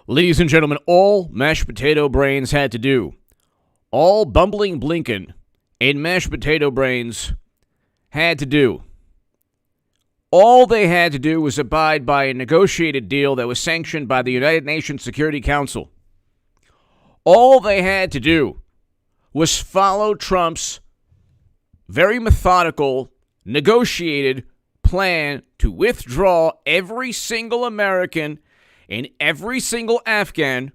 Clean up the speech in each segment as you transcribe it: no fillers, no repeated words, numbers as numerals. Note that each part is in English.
Ladies and gentlemen, all mashed potato brains had to do, all bumbling Blinken and mashed potato brains had to do, all they had to do was abide by a negotiated deal that was sanctioned by the United Nations Security Council. All they had to do was follow Trump's very methodical, negotiated plan to withdraw every single American and every single Afghan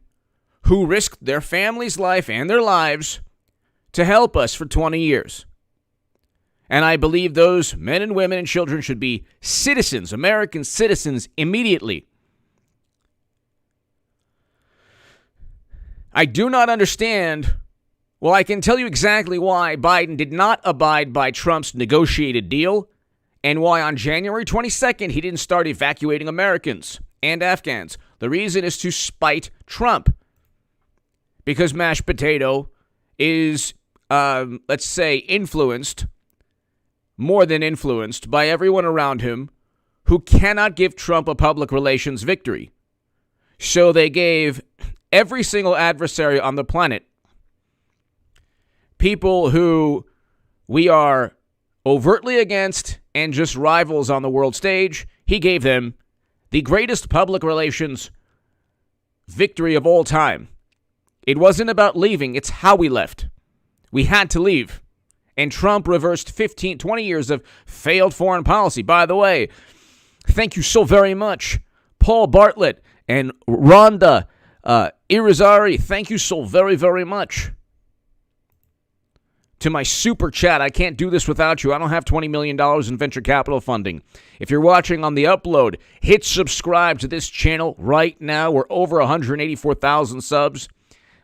who risked their family's life and their lives to help us for 20 years. And I believe those men and women and children should be citizens, American citizens, immediately. I do not understand. Well, I can tell you exactly why Biden did not abide by Trump's negotiated deal and why on January 22nd he didn't start evacuating Americans and Afghans. The reason is to spite Trump. Because mashed potato is, let's say, influenced, more than influenced, by everyone around him who cannot give Trump a public relations victory. So they gave every single adversary on the planet, people who we are overtly against and just rivals on the world stage, he gave them the greatest public relations victory of all time. It wasn't about leaving, it's how we left. We had to leave. And Trump reversed 20 years of failed foreign policy. By the way, thank you so very much, Paul Bartlett and Rhonda Irizarry. Thank you so very, very much. To my super chat, I can't do this without you. I don't have $20 million in venture capital funding. If you're watching on the upload, hit subscribe to this channel right now. We're over 184,000 subs.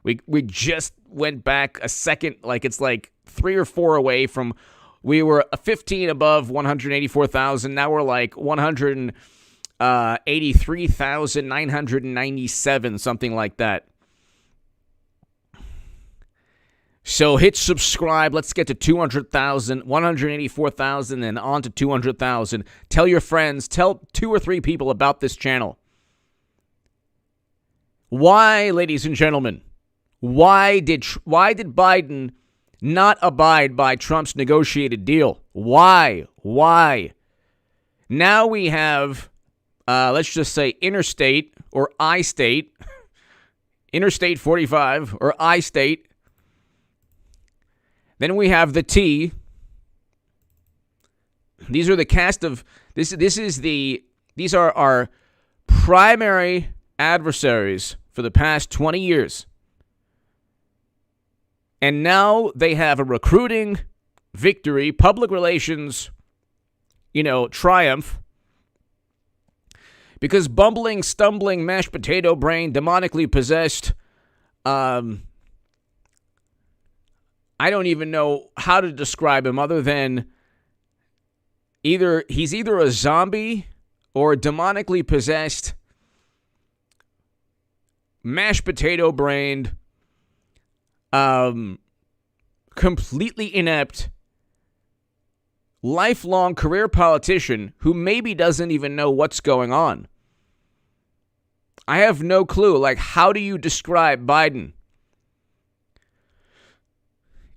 We just went back a second, like it's like 3 or 4 away from, we were 15 above 184,000. Now we're like 183,997, something like that. So hit subscribe. Let's get to 200,000, 184,000, and on to 200,000. Tell your friends, tell 2 or 3 people about this channel. Why, ladies and gentlemen, why did Biden not abide by Trump's negotiated deal? Why? Now we have, let's just say interstate or I-state, Interstate 45 or I-state. Then we have the T. These are the cast of these are our primary adversaries for the past 20 years. And now they have a recruiting victory, public relations, triumph. Because bumbling, stumbling, mashed potato brain, demonically possessed, I don't even know how to describe him other than he's either a zombie or a demonically possessed, mashed potato brained, completely inept, lifelong career politician who maybe doesn't even know what's going on. I have no clue. Like, how do you describe Biden?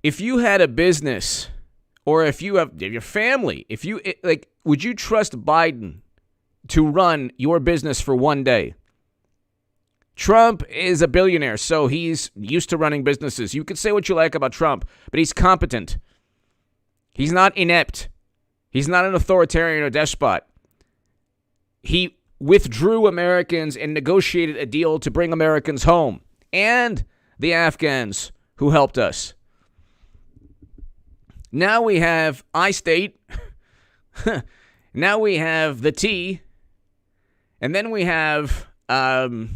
If you had a business, or if you have your family, would you trust Biden to run your business for one day? Trump is a billionaire, so he's used to running businesses. You can say what you like about Trump, but he's competent. He's not inept. He's not an authoritarian or despot. He withdrew Americans and negotiated a deal to bring Americans home and the Afghans who helped us. Now we have I-state. Now we have the T. And then we have A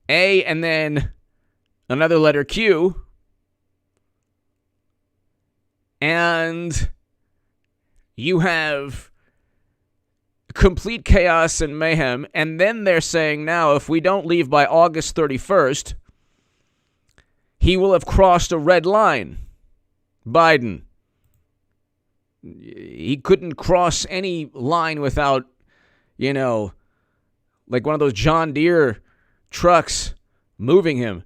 and then another letter Q. And you have complete chaos and mayhem. And then they're saying now if we don't leave by August 31st, he will have crossed a red line. Biden. He couldn't cross any line without, like one of those John Deere trucks moving him.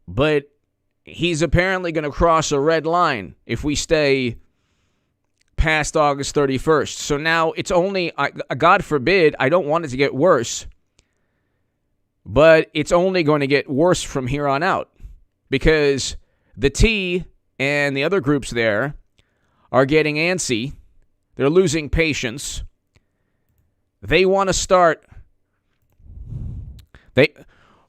But he's apparently going to cross a red line if we stay past August 31st. So now it's only, God forbid, I don't want it to get worse, but it's only going to get worse from here on out because the T and the other groups there are getting antsy. They're losing patience. They want to start.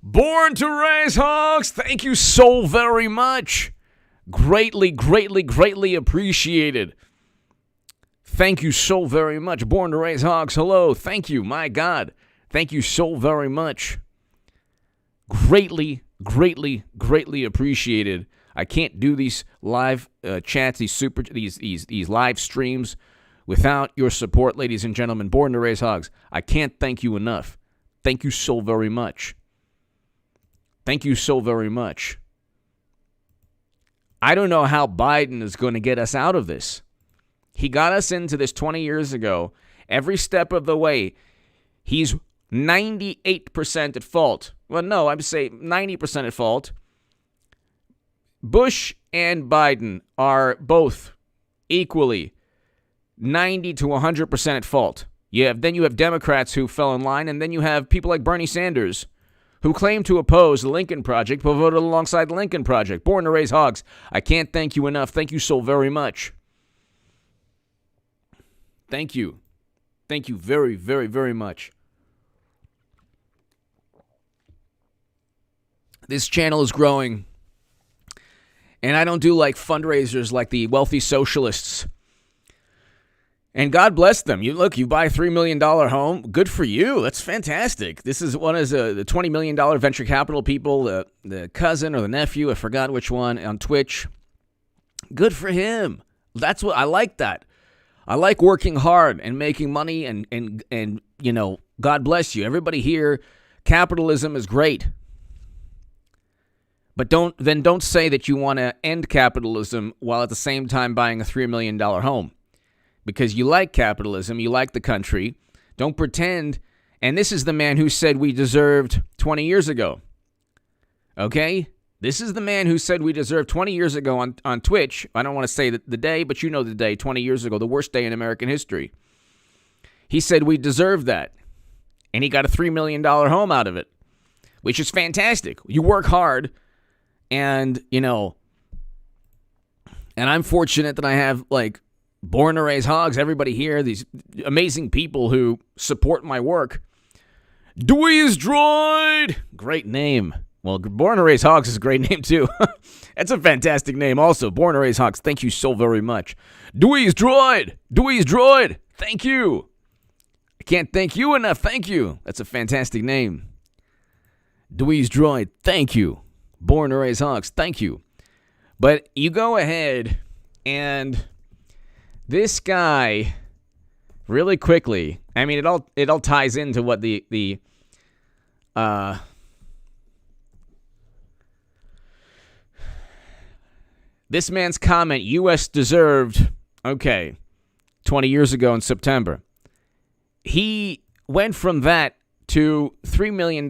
Born to Raise Hogs, thank you so very much. Greatly, greatly, greatly appreciated. Thank you so very much. Born to Raise Hogs, hello. Thank you, my God. Thank you so very much. Greatly, greatly, greatly appreciated. I can't do these live chats, these live streams without your support, ladies and gentlemen. Born to Raise Hogs. I can't thank you enough. Thank you so very much. Thank you so very much. I don't know how Biden is going to get us out of this. He got us into this 20 years ago. Every step of the way, he's 98% at fault. Well, no, I would say 90% at fault. Bush and Biden are both equally 90 to 100% at fault. Then you have Democrats who fell in line, and then you have people like Bernie Sanders who claim to oppose the Lincoln Project but voted alongside the Lincoln Project. Born to Raise Hogs. I can't thank you enough. Thank you so very much. Thank you. Thank you very, very, very much. This channel is growing, and I don't do like fundraisers like the wealthy socialists. And God bless them. You buy a $3 million home. Good for you. That's fantastic. This is one of the $20 million venture capital people, the cousin or the nephew, I forgot which one, on Twitch. Good for him. That's what I like that. I like working hard and making money and you know, God bless you. Everybody here, capitalism is great. But don't say that you want to end capitalism while at the same time buying a $3 million home. Because you like capitalism, you like the country. Don't pretend. And this is the man who said we deserved 20 years ago. Okay? This is the man who said we deserved 20 years ago on Twitch. I don't want to say the day, but you know the day, 20 years ago, the worst day in American history. He said we deserved that. And he got a $3 million home out of it, which is fantastic. You work hard, and, you know, and I'm fortunate that I have, like, Born to Raise Hogs, everybody here, these amazing people who support my work. Dweez Droid! Great name. Well, Born to Raise Hogs is a great name, too. That's a fantastic name also. Born to Raise Hogs, thank you so very much. Dweez Droid! Dweez Droid! Thank you. I can't thank you enough. Thank you. That's a fantastic name. Dweez Droid, thank you. Born to Raise Hogs, thank you. But you go ahead and this guy, really quickly, I mean, it all ties into what this man's comment, U.S. deserved, 20 years ago in September. He went from that to $3 million.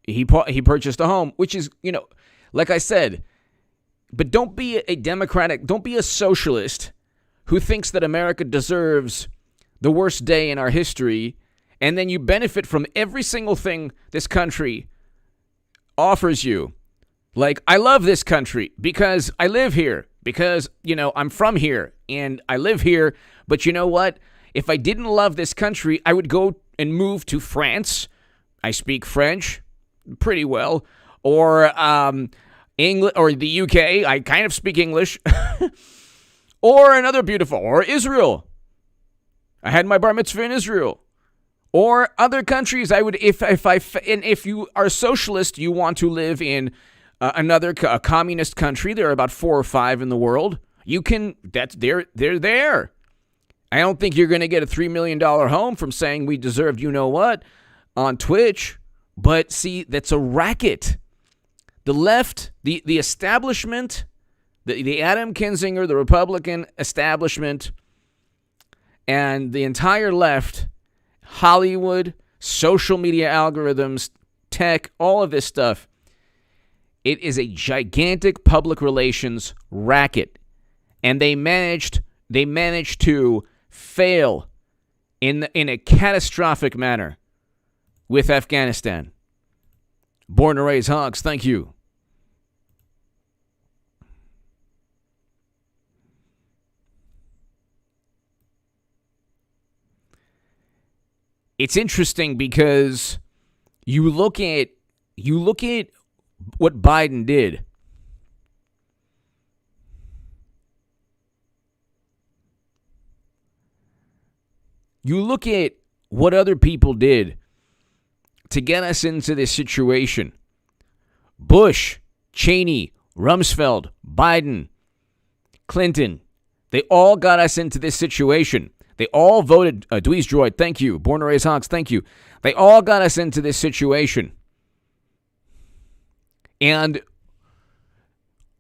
He purchased a home, which is, you know, like I said, but don't be don't be a socialist who thinks that America deserves the worst day in our history, and then you benefit from every single thing this country offers you. Like, I love this country because I live here, because, you know, I'm from here and I live here. But you know what? If I didn't love this country, I would go and move to France. I speak French pretty well. Or England, or the UK. I kind of speak English. Or another beautiful, or Israel. I had my bar mitzvah in Israel. Or other countries. I would, if you are a socialist, you want to live in a communist country. There are about 4 or 5 in the world. You can. They're there. I don't think you're going to get a $3 million home from saying we deserved you know what on Twitch. But see, that's a racket. The left, the establishment, the Adam Kinzinger, the Republican establishment, and the entire left, Hollywood, social media algorithms, tech, all of this stuff. It is a gigantic public relations racket. And they managed to fail in a catastrophic manner with Afghanistan. Born to raise hogs, thank you. It's interesting because you look at what Biden did. You look at what other people did to get us into this situation. Bush, Cheney, Rumsfeld, Biden, Clinton, they all got us into this situation. They all voted, Dweez Droid, thank you. Born to Raise Hogs, thank you. They all got us into this situation. And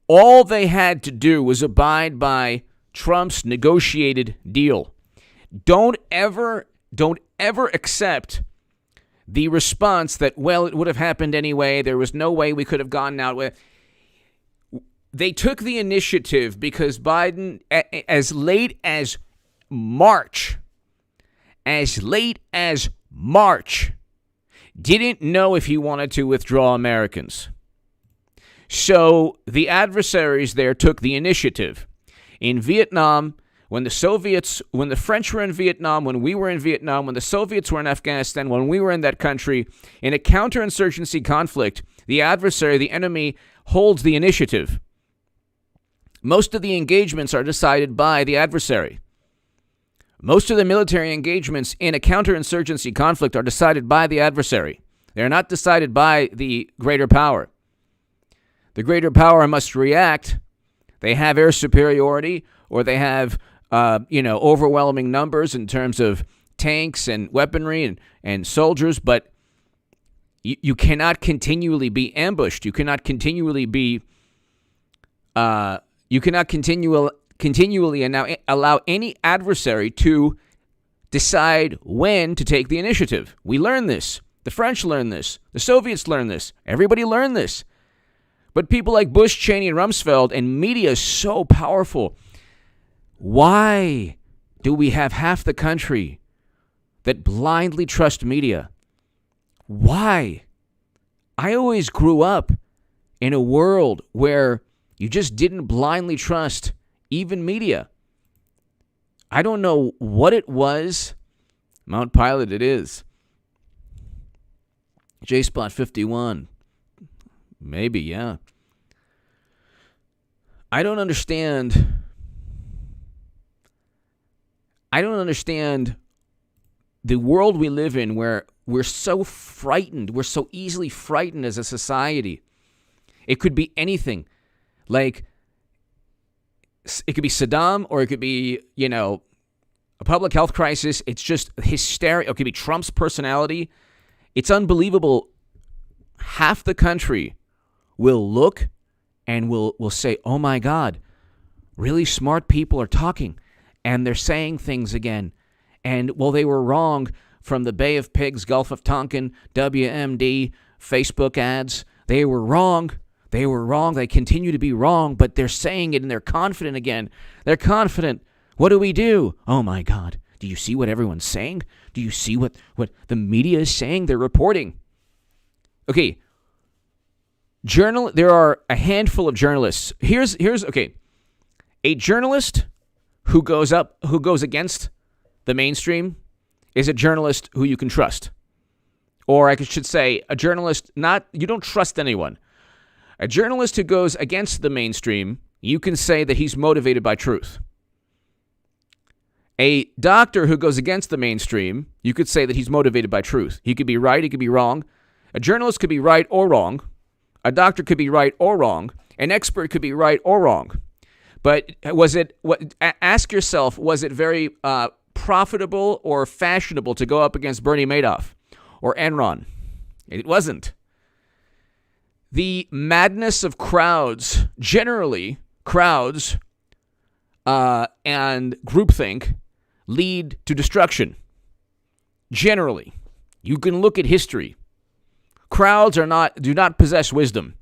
all they had to do was abide by Trump's negotiated deal. Don't ever accept the response that, well, it would have happened anyway. There was no way we could have gotten out with. They took the initiative because Biden, as late as March, didn't know if he wanted to withdraw Americans. So the adversaries there took the initiative. In Vietnam, when the French were in Vietnam, when we were in Vietnam, when the Soviets were in Afghanistan, when we were in that country, in a counterinsurgency conflict, the adversary, the enemy, holds the initiative. Most of the engagements are decided by the adversary. Most of the military engagements in a counterinsurgency conflict are decided by the adversary. They're not decided by the greater power. The greater power must react. They have air superiority, or they have overwhelming numbers in terms of tanks and weaponry and soldiers, but you cannot continually be ambushed. You cannot continually be continually allow any adversary to decide when to take the initiative. We learned this. The French learned this. The Soviets learned this. Everybody learned this. But people like Bush, Cheney, and Rumsfeld, and media is so powerful. Why do we have half the country that blindly trust media? Why? I always grew up in a world where you just didn't blindly trust even media. I don't know what it was. Mount Pilot it is. J-Spot 51. Maybe, yeah. I don't understand the world we live in where we're so frightened. We're so easily frightened as a society. It could be anything. Like, it could be Saddam, or it could be, a public health crisis. It's just hysteria. It could be Trump's personality. It's unbelievable. Half the country will look and will say, oh my God, really smart people are talking and they're saying things again. And, well, they were wrong from the Bay of Pigs, Gulf of Tonkin, WMD, Facebook ads. They were wrong. They were wrong. They continue to be wrong, but they're saying it and they're confident again. They're confident. What do we do? Oh my God. Do you see what everyone's saying? Do you see what the media is saying? They're reporting. Okay. There are a handful of journalists. Here's okay. A journalist who goes against the mainstream is a journalist who you can trust. Or I should say a journalist, you don't trust anyone. A journalist who goes against the mainstream, you can say that he's motivated by truth. A doctor who goes against the mainstream, you could say that he's motivated by truth. He could be right, he could be wrong. A journalist could be right or wrong. A doctor could be right or wrong. An expert could be right or wrong. But ask yourself, was it very profitable or fashionable to go up against Bernie Madoff or Enron? It wasn't. The madness of crowds, generally crowds and groupthink, lead to destruction. Generally. You can look at history. Crowds do not possess wisdom.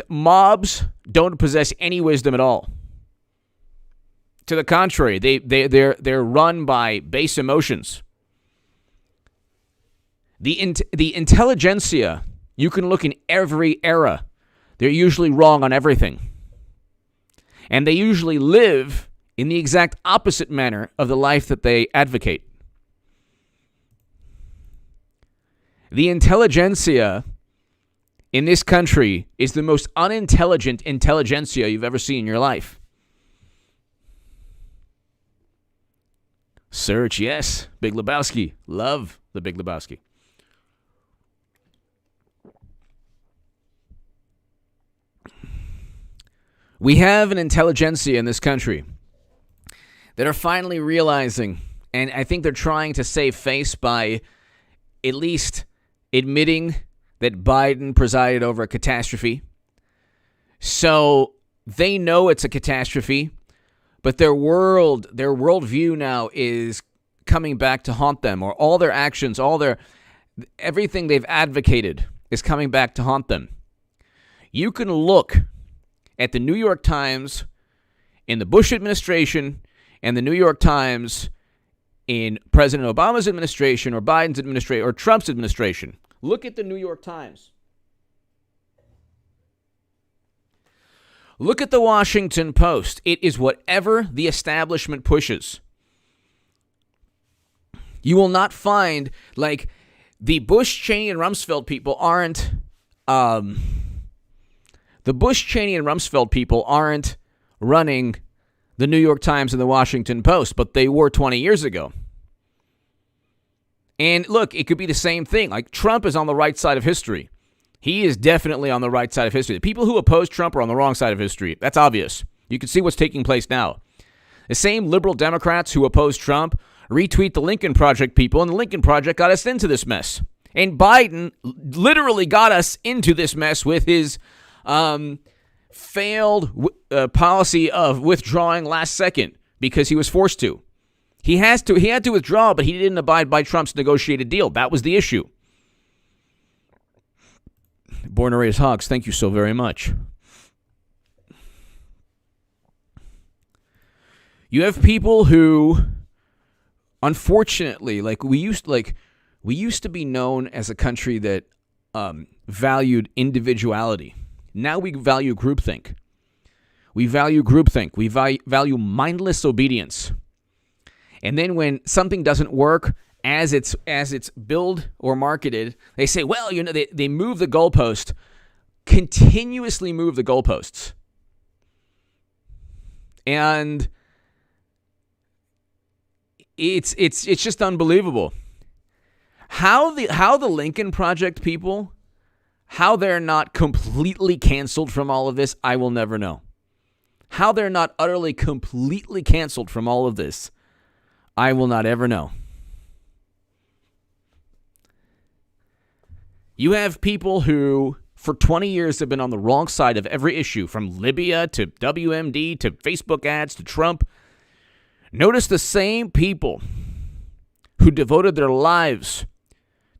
Mobs don't possess any wisdom at all. To the contrary, they're run by base emotions. The intelligentsia, you can look in every era. They're usually wrong on everything. And they usually live in the exact opposite manner of the life that they advocate. The intelligentsia in this country is the most unintelligent intelligentsia you've ever seen in your life. Search, yes. Big Lebowski. Love the Big Lebowski. We have an intelligentsia in this country that are finally realizing, and I think they're trying to save face by at least admitting that Biden presided over a catastrophe. So they know it's a catastrophe, but their worldview now is coming back to haunt them, or all their actions, everything they've advocated is coming back to haunt them. You can look at the New York Times in the Bush administration and the New York Times in President Obama's administration or Biden's administration or Trump's administration. Look at the New York Times. Look at the Washington Post. It is whatever the establishment pushes. You will not find, like, the Bush, Cheney, and Rumsfeld people aren't, the Bush, Cheney, and Rumsfeld people aren't running the New York Times and the Washington Post, but they were 20 years ago. And look, it could be the same thing. Like, Trump is on the right side of history. He is definitely on the right side of history. The people who oppose Trump are on the wrong side of history. That's obvious. You can see what's taking place now. The same liberal Democrats who oppose Trump retweet the Lincoln Project people, and the Lincoln Project got us into this mess. And Biden literally got us into this mess with his failed policy of withdrawing last second because he was forced to. He had to withdraw, but he didn't abide by Trump's negotiated deal. That was the issue. Born to raise hogs, thank you so very much. You have people who, unfortunately, we used to be known as a country that valued individuality. Now we value groupthink. We value groupthink. We value mindless obedience. And then when something doesn't work as it's billed or marketed, they say, well, they move the goalpost, continuously move the goalposts. And it's just unbelievable. How the Lincoln Project people, how they're not completely canceled from all of this, I will never know. How they're not utterly, completely canceled from all of this, I will not ever know. You have people who, for 20 years, have been on the wrong side of every issue, from Libya to WMD to Facebook ads to Trump. Notice the same people who devoted their lives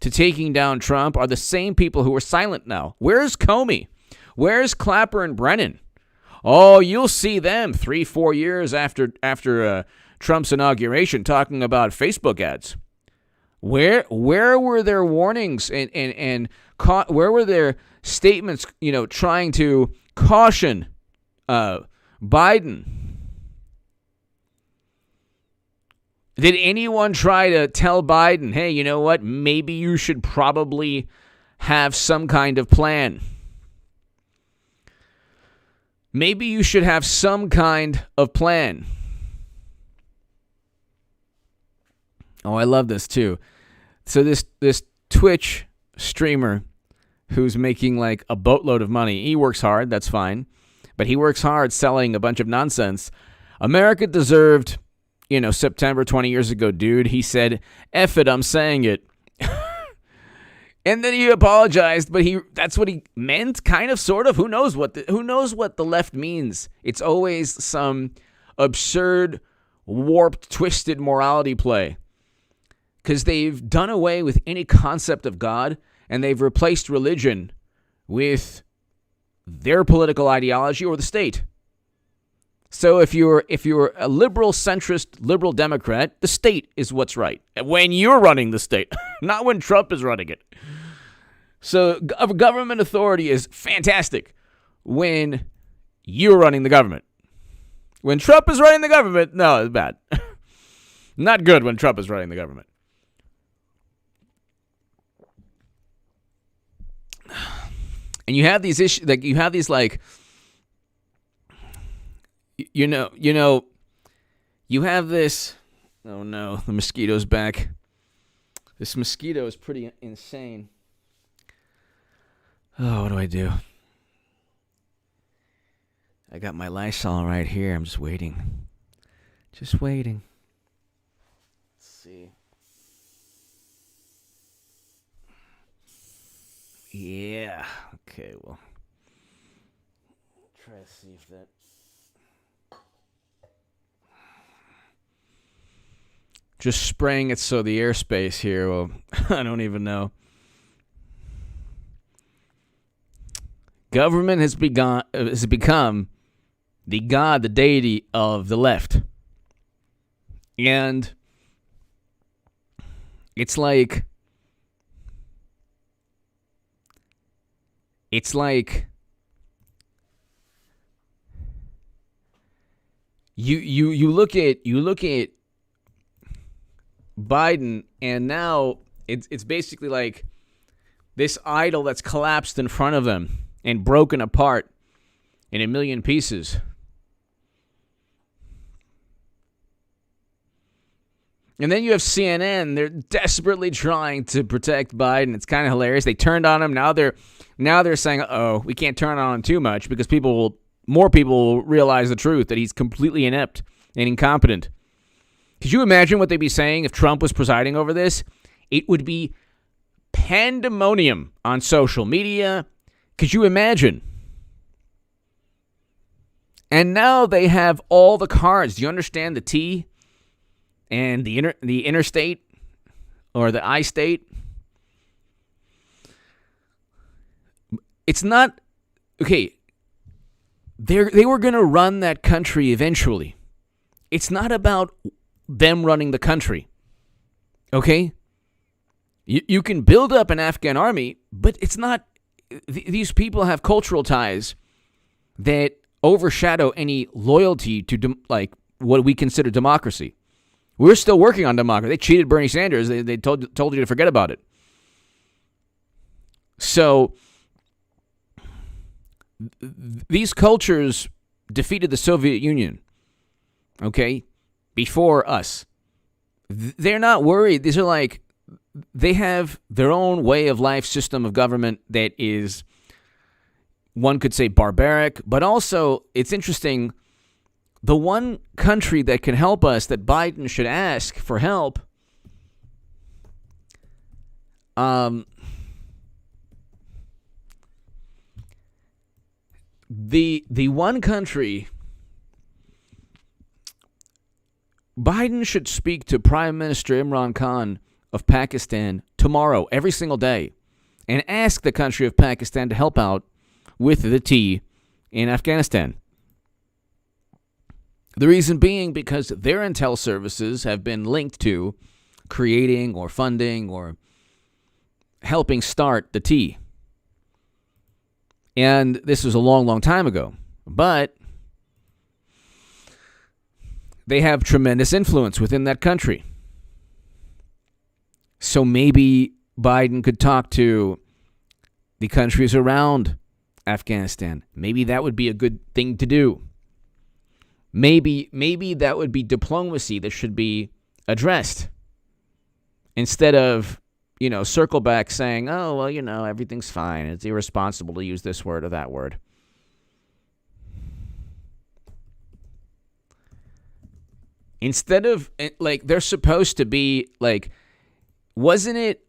to taking down Trump are the same people who are silent now. Where's Comey? Where's Clapper and Brennan? Oh, you'll see them 3-4 years after Trump's inauguration talking about Facebook ads. Where were their warnings and where were their statements, trying to caution Biden? Did anyone try to tell Biden, hey, you know what? Maybe you should probably have some kind of plan. Maybe you should have some kind of plan. Oh, I love this too. So this Twitch streamer who's making like a boatload of money, he works hard, that's fine. But he works hard selling a bunch of nonsense. America deserved, September 20 years ago, dude. He said, F it, I'm saying it. And then he apologized, but that's what he meant, kind of, sort of. Who knows what the left means? It's always some absurd, warped, twisted morality play. because they've done away with any concept of God, and they've replaced religion with their political ideology or the state. So if you're a liberal centrist liberal Democrat, the state is what's right when you're running the state, not when Trump is running it. So government authority is fantastic when you're running the government. When Trump is running the government, no, it's bad. Not good when Trump is running the government. And you have these issues, like you have these like, you have this. Oh no, the mosquito's back. This mosquito is pretty insane. Oh, what do I do? I got my Lysol right here. I'm just waiting. Just waiting. Let's see. Yeah. Okay, well. Try to see if that. Just spraying it so the airspace here, well, I don't even know. Government has become the god, the deity of the left. And it's like you look at Biden, and now it's basically like this idol that's collapsed in front of them and broken apart in a million pieces. And then you have CNN. They're desperately trying to protect Biden. It's kind of hilarious. They turned on him. Now they're saying, "Uh-oh, we can't turn on him too much because more people will realize the truth that he's completely inept and incompetent." Could you imagine what they'd be saying if Trump was presiding over this? It would be pandemonium on social media. Could you imagine? And now they have all the cards. Do you understand the T and the interstate or the I-state? It's not okay. They were going to run that country eventually. It's not about them running the country. Okay? You can build up an Afghan army, but it's not. These people have cultural ties that overshadow any loyalty to what we consider democracy. We're still working on democracy. They cheated Bernie Sanders. They told you to forget about it. So these cultures defeated the Soviet Union, okay, before us. They're not worried. These are like, they have their own way of life, system of government that is, one could say, barbaric, but also, it's interesting, the one country that can help us, that Biden should ask for help, the one country, Biden should speak to Prime Minister Imran Khan of Pakistan tomorrow, every single day, and ask the country of Pakistan to help out with the T in Afghanistan. The reason being because their intel services have been linked to creating or funding or helping start the T. And this was a long, long time ago. But they have tremendous influence within that country. So maybe Biden could talk to the countries around Afghanistan. Maybe that would be a good thing to do. Maybe that would be diplomacy that should be addressed. Instead of, circle back saying, oh, well, everything's fine. It's irresponsible to use this word or that word. Instead of, they're supposed to be, wasn't it,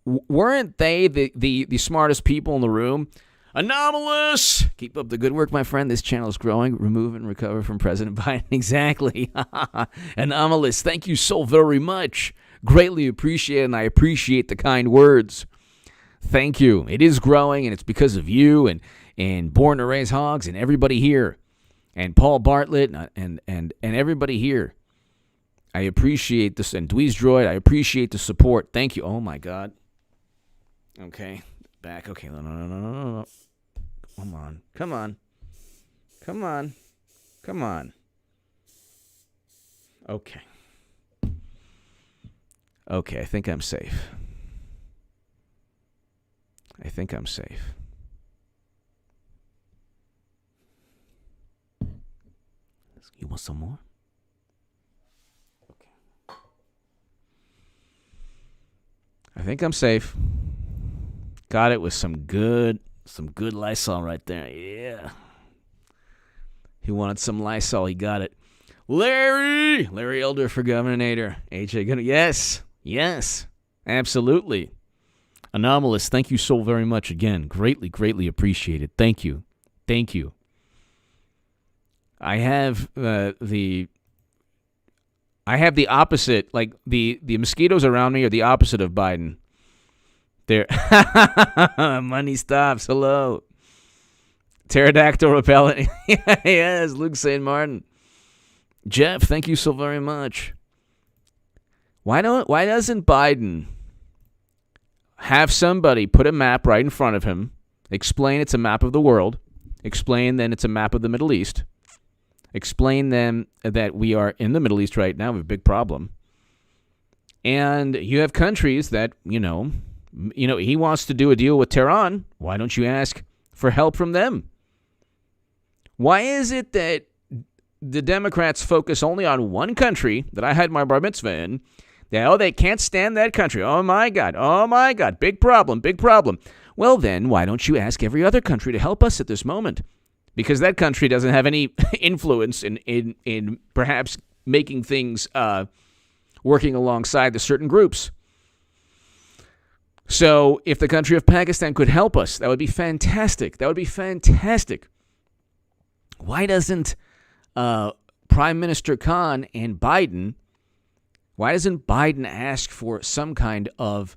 weren't they the smartest people in the room Anomalous! Keep up the good work, my friend. This channel is growing. Remove and recover from President Biden. Exactly. Anomalous, thank you so very much. Greatly appreciate it, and I appreciate the kind words. Thank you. It is growing, and it's because of you and Born to Raise Hogs and everybody here. And Paul Bartlett and everybody here. I appreciate this. And Dweez Droid, I appreciate the support. Thank you. Oh, my God. Okay. Back. Okay. No. Come on. Okay. Okay, I think I'm safe. You want some more? Okay. I think I'm safe. Got it with some good Lysol right there. Yeah. He wanted some Lysol. He got it. Larry Elder for Governator. AJ, yes, absolutely. Anomalous, thank you so very much again. Greatly appreciated. Thank you. I have the opposite. Like the mosquitoes around me are the opposite of Biden. There, money stops. Hello, pterodactyl repellent. Yes, Luke St. Martin. Jeff, thank you so very much. Why doesn't Biden have somebody put a map right in front of him, explain it's a map of the world, explain then it's a map of the Middle East, explain then that we are in the Middle East right now, we have a big problem, and you have countries that, he wants to do a deal with Tehran. Why don't you ask for help from them? Why is it that the Democrats focus only on one country that I had my bar mitzvah in? They can't stand that country. Oh, my God. Big problem. Well, then, why don't you ask every other country to help us at this moment? Because that country doesn't have any influence in perhaps making things working alongside the certain groups. So if the country of Pakistan could help us, that would be fantastic. Why doesn't Prime Minister Khan and Biden, why doesn't Biden ask for some kind of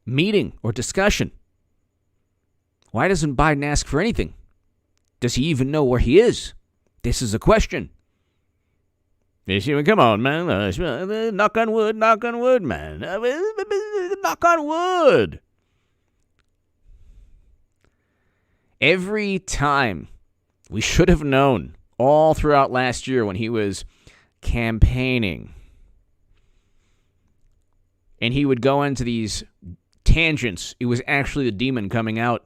meeting or discussion? Why doesn't Biden ask for anything? Does he even know where he is? This is a question. Come on, man. Knock on wood, man. Knock on wood. Every time, we should have known all throughout last year when he was campaigning, and he would go into these tangents. It was actually the demon coming out.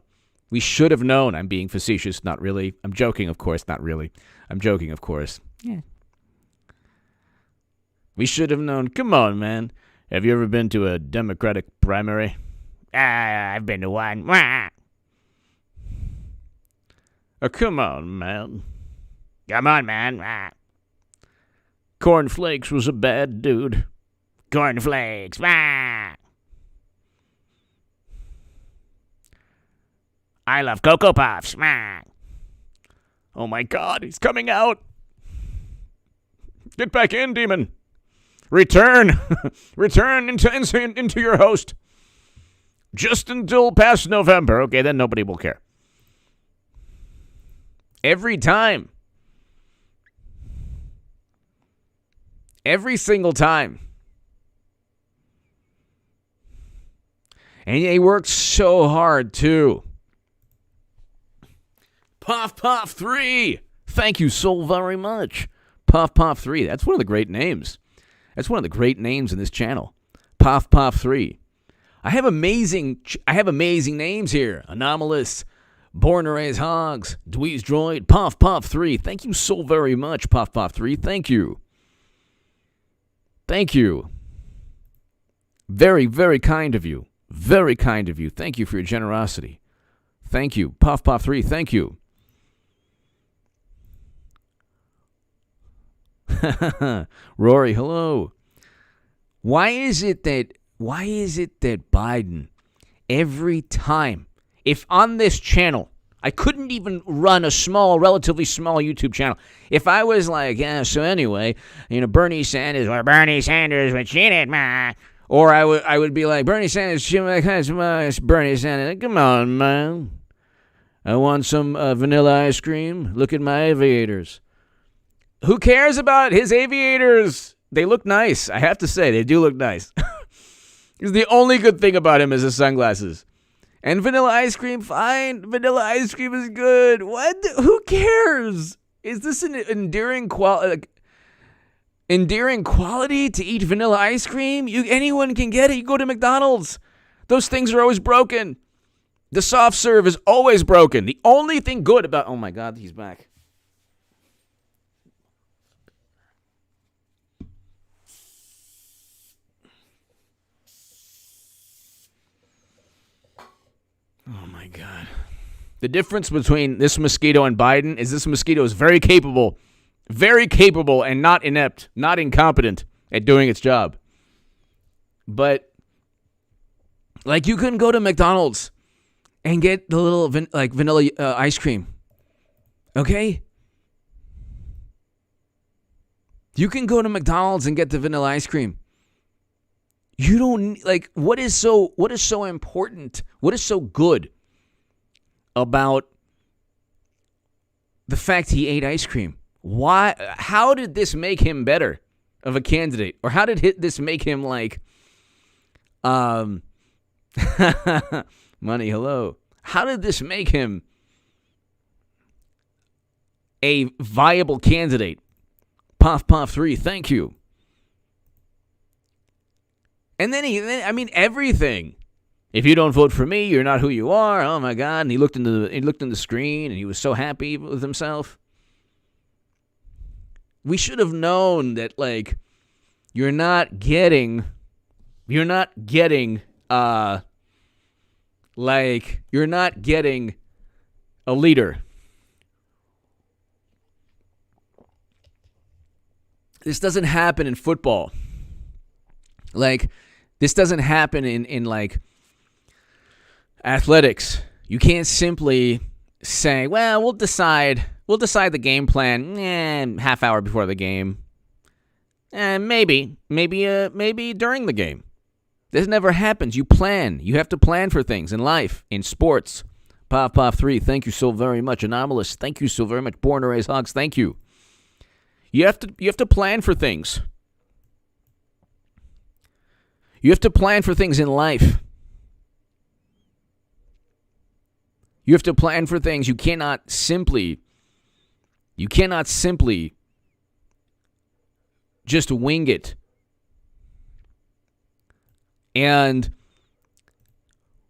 We should have known. I'm being facetious. Not really. I'm joking, of course. Not really. I'm joking, of course. Yeah. We should have known. Come on, man. Have you ever been to a Democratic primary? I've been to one. Oh, come on, man. Come on, man. Cornflakes was a bad dude. Cornflakes. I love Cocoa Puffs. Oh, my God. He's coming out. Get back in, demon. Return. Return into your host. Just until past November. Okay, then nobody will care. Every time. Every single time. And he worked so hard, too. Puff 3. Thank you so very much. Puff 3. That's one of the great names. That's one of the great names in this channel. Puff 3. I have amazing names here. Anomalous, Born to Raise Hogs, Dweez Droid, Puff 3. Thank you so very much, Puff 3. Thank you. Very, very kind of you. Very kind of you. Thank you for your generosity. Thank you. Puff 3. Thank you. Rory, hello. Why is it that Biden, every time if on this channel, I couldn't even run a relatively small YouTube channel. If I was like, yeah, so anyway, Bernie Sanders, was cheated, man. Or I would be like, Bernie Sanders, Bernie Sanders, come on, man. I want some vanilla ice cream. Look at my aviators. Who cares about his aviators? They look nice. I have to say, they do look nice. The only good thing about him is his sunglasses. And vanilla ice cream, fine. Vanilla ice cream is good. What? Who cares? Is this an endearing quality to eat vanilla ice cream? Anyone can get it. You go to McDonald's. Those things are always broken. The soft serve is always broken. The only thing good about... Oh, my God, he's back. Oh, my God. The difference between this mosquito and Biden is this mosquito is very capable and not inept, not incompetent at doing its job. But, like, you couldn't go to McDonald's and get the little vanilla ice cream. Okay? You can go to McDonald's and get the vanilla ice cream. You don't what is so important? What is so good about the fact he ate ice cream? Why? How did this make him better of a candidate? Or how did this make him money, hello. How did this make him a viable candidate? Puff, puff, 3, thank you. And then everything. If you don't vote for me, you're not who you are. Oh my God! And he looked in the screen, and he was so happy with himself. We should have known that, you're not getting a leader. This doesn't happen in football. This doesn't happen in athletics. You can't simply say, well, we'll decide the game plan half hour before the game. Maybe during the game. This never happens. You plan. You have to plan for things in life, in sports. Pop 3, thank you so very much. Anomalous, thank you so very much. Born to Raise Hogs, thank you. You have to plan for things. You have to plan for things in life. You have to plan for things. You cannot simply just wing it. And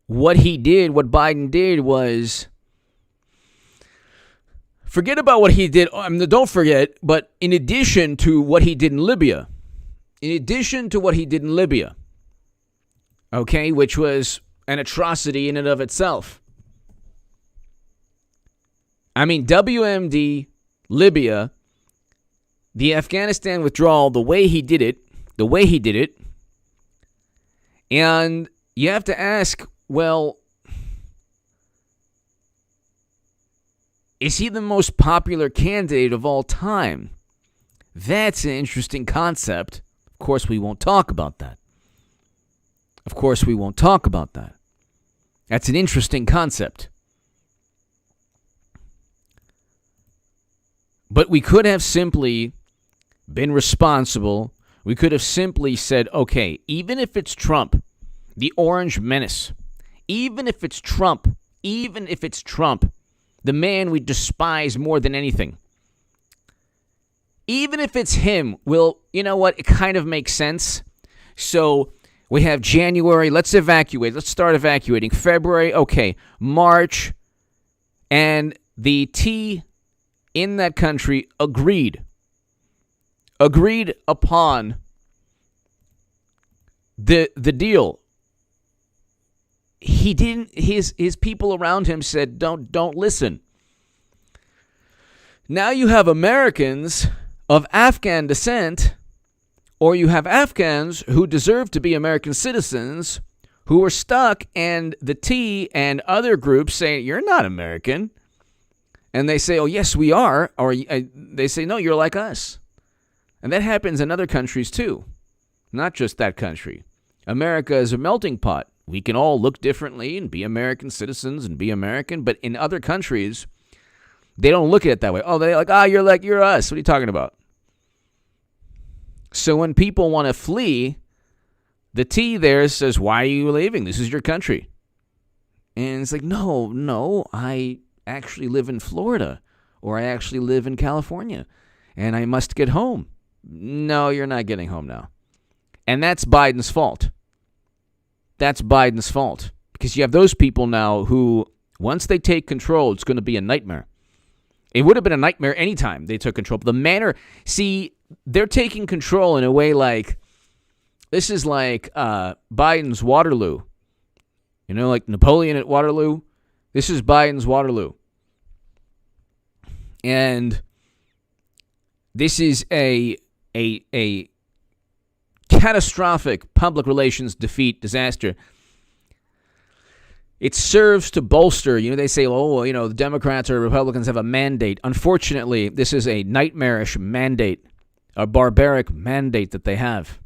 what Biden did was, forget about what he did. Don't forget, but in addition to what he did in Libya, okay, which was an atrocity in and of itself. WMD, Libya, the Afghanistan withdrawal, the way he did it, and you have to ask, well, is he the most popular candidate of all time? That's an interesting concept. Of course, we won't talk about that. That's an interesting concept. But we could have simply been responsible. We could have simply said, okay, even if it's Trump, the orange menace, even if it's Trump, the man we despise more than anything, even if it's him, well, you know what? It kind of makes sense. So we have January. Let's evacuate. Let's start evacuating. February. Okay. March. And the T in that country agreed upon the deal. He didn't. His people around him said, "Don't listen." Now you have Americans of Afghan descent, or you have Afghans who deserve to be American citizens, who are stuck, and the T and other groups say, you're not American. And they say, oh, yes, we are. Or they say, no, you're like us. And that happens in other countries too, not just that country. America is a melting pot. We can all look differently and be American citizens and be American, but in other countries, they don't look at it that way. Oh, they're like, you're us. What are you talking about? So when people want to flee, the T there says, why are you leaving? This is your country. And it's like, no, I actually live in Florida, or I actually live in California, and I must get home. No, you're not getting home now. And that's Biden's fault. That's Biden's fault. Because you have those people now who, once they take control, it's going to be a nightmare. It would have been a nightmare anytime they took control. But the manner, see, they're taking control in a way like, this is like Biden's Waterloo. You know, like Napoleon at Waterloo. This is Biden's Waterloo. And this is a catastrophic public relations defeat, disaster. It serves to bolster, they say, the Democrats or Republicans have a mandate. Unfortunately, this is a nightmarish mandate, a barbaric mandate that they have.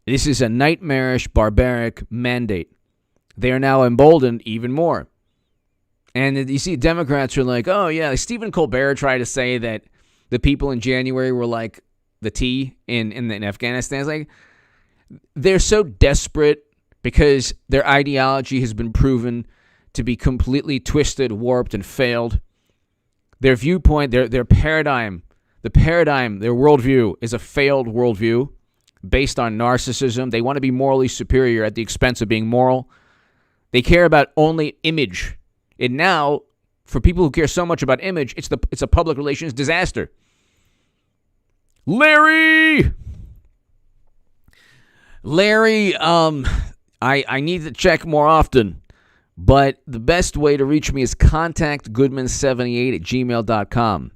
This is a nightmarish, barbaric mandate. They are now emboldened even more. And you see Democrats are like, oh, yeah, like Stephen Colbert tried to say that the people in January were like the T in Afghanistan. It's like, they're so desperate because their ideology has been proven to be completely twisted, warped, and failed. Their viewpoint, their paradigm, their worldview is a failed worldview based on narcissism. They want to be morally superior at the expense of being moral. They care about only image. And now, for people who care so much about image, it's a public relations disaster. Larry, I need to check more often, but the best way to reach me is contactgoodman78@gmail.com.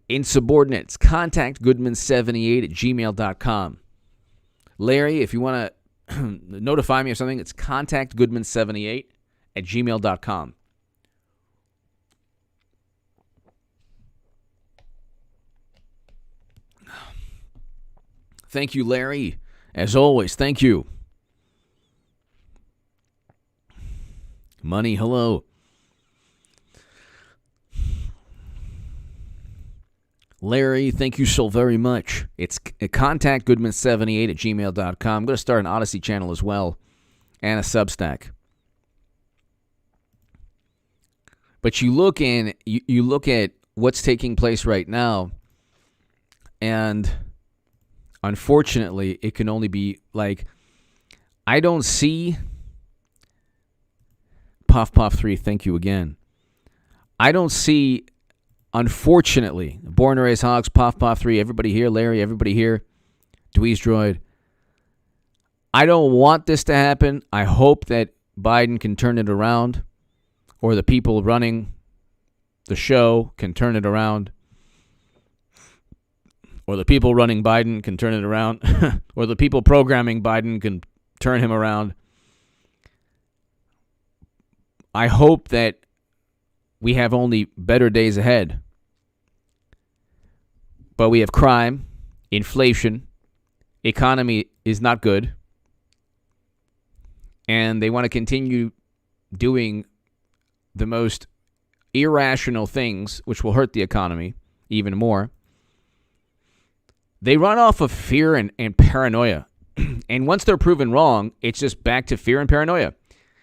Insubordinates, contactgoodman78@gmail.com. Larry, if you want to notify me of something, it's contactgoodman78@gmail.com. Thank you, Larry. As always, thank you. Money, hello. Larry, thank you so very much. It's contactgoodman78@gmail.com. I'm going to start an Odyssey channel as well and a Substack. But you look at what's taking place right now, and unfortunately, it can only be like, I don't see Puff 3, thank you again. I don't see, unfortunately, Born to Raise Hogs, Puff 3, everybody here, Larry, everybody here, Dweez Droid. I don't want this to happen. I hope that Biden can turn it around, or the people running the show can turn it around, or the people running Biden can turn it around, or the people programming Biden can turn him around. I hope that we have only better days ahead. But we have crime, inflation, economy is not good, and they want to continue doing the most irrational things, which will hurt the economy even more. They run off of fear and paranoia. And once they're proven wrong, it's just back to fear and paranoia.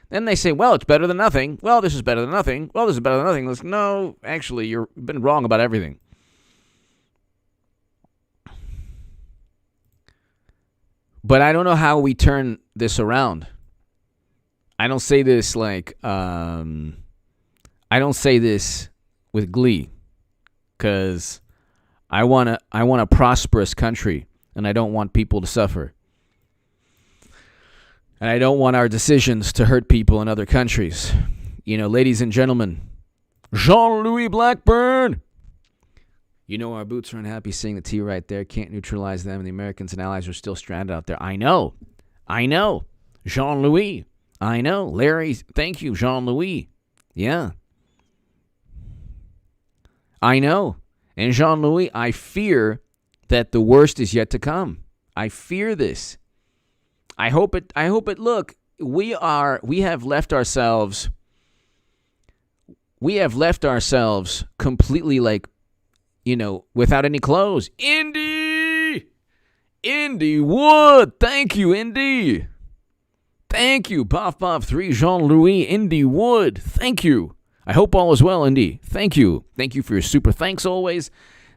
Then they say, well, it's better than nothing. Well, this is better than nothing. Well, this is better than nothing. Like, no, actually, you've been wrong about everything. But I don't know how we turn this around. I don't say this like, I don't say this with glee, because I want a prosperous country, and I don't want people to suffer. And I don't want our decisions to hurt people in other countries. Ladies and gentlemen, Jean-Louis Blackburn, You know our boots are unhappy seeing the T right there. Can't neutralize them. And the Americans and allies are still stranded out there. I know. Jean-Louis. I know. Larry, thank you, Jean-Louis. Yeah. I know. And Jean-Louis, I fear that the worst is yet to come. I fear this. I hope it, look, we have left ourselves completely without any clothes. Indy Wood. Thank you, Indy. Thank you, Puff 3, Jean-Louis, Indy Wood. Thank you. I hope all is well, Indy. Thank you. Thank you for your super thanks always.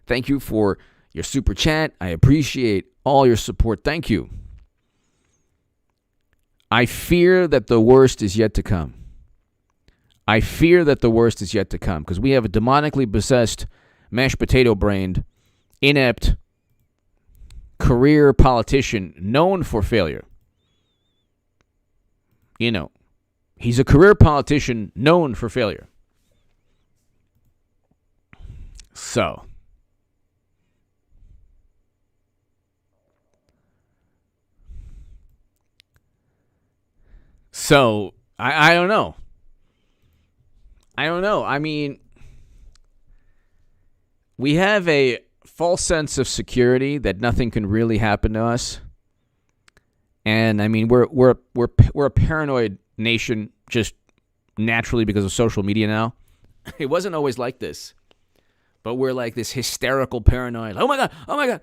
Thank you for your super chat. I appreciate all your support. Thank you. I fear that the worst is yet to come. Because we have a demonically possessed, mashed potato-brained, inept, career politician known for failure. He's a career politician known for failure. So I don't know. I mean, we have a false sense of security that nothing can really happen to us. And I mean, we're a paranoid nation just naturally because of social media now. It wasn't always like this, but we're like this hysterical paranoid. Oh my God.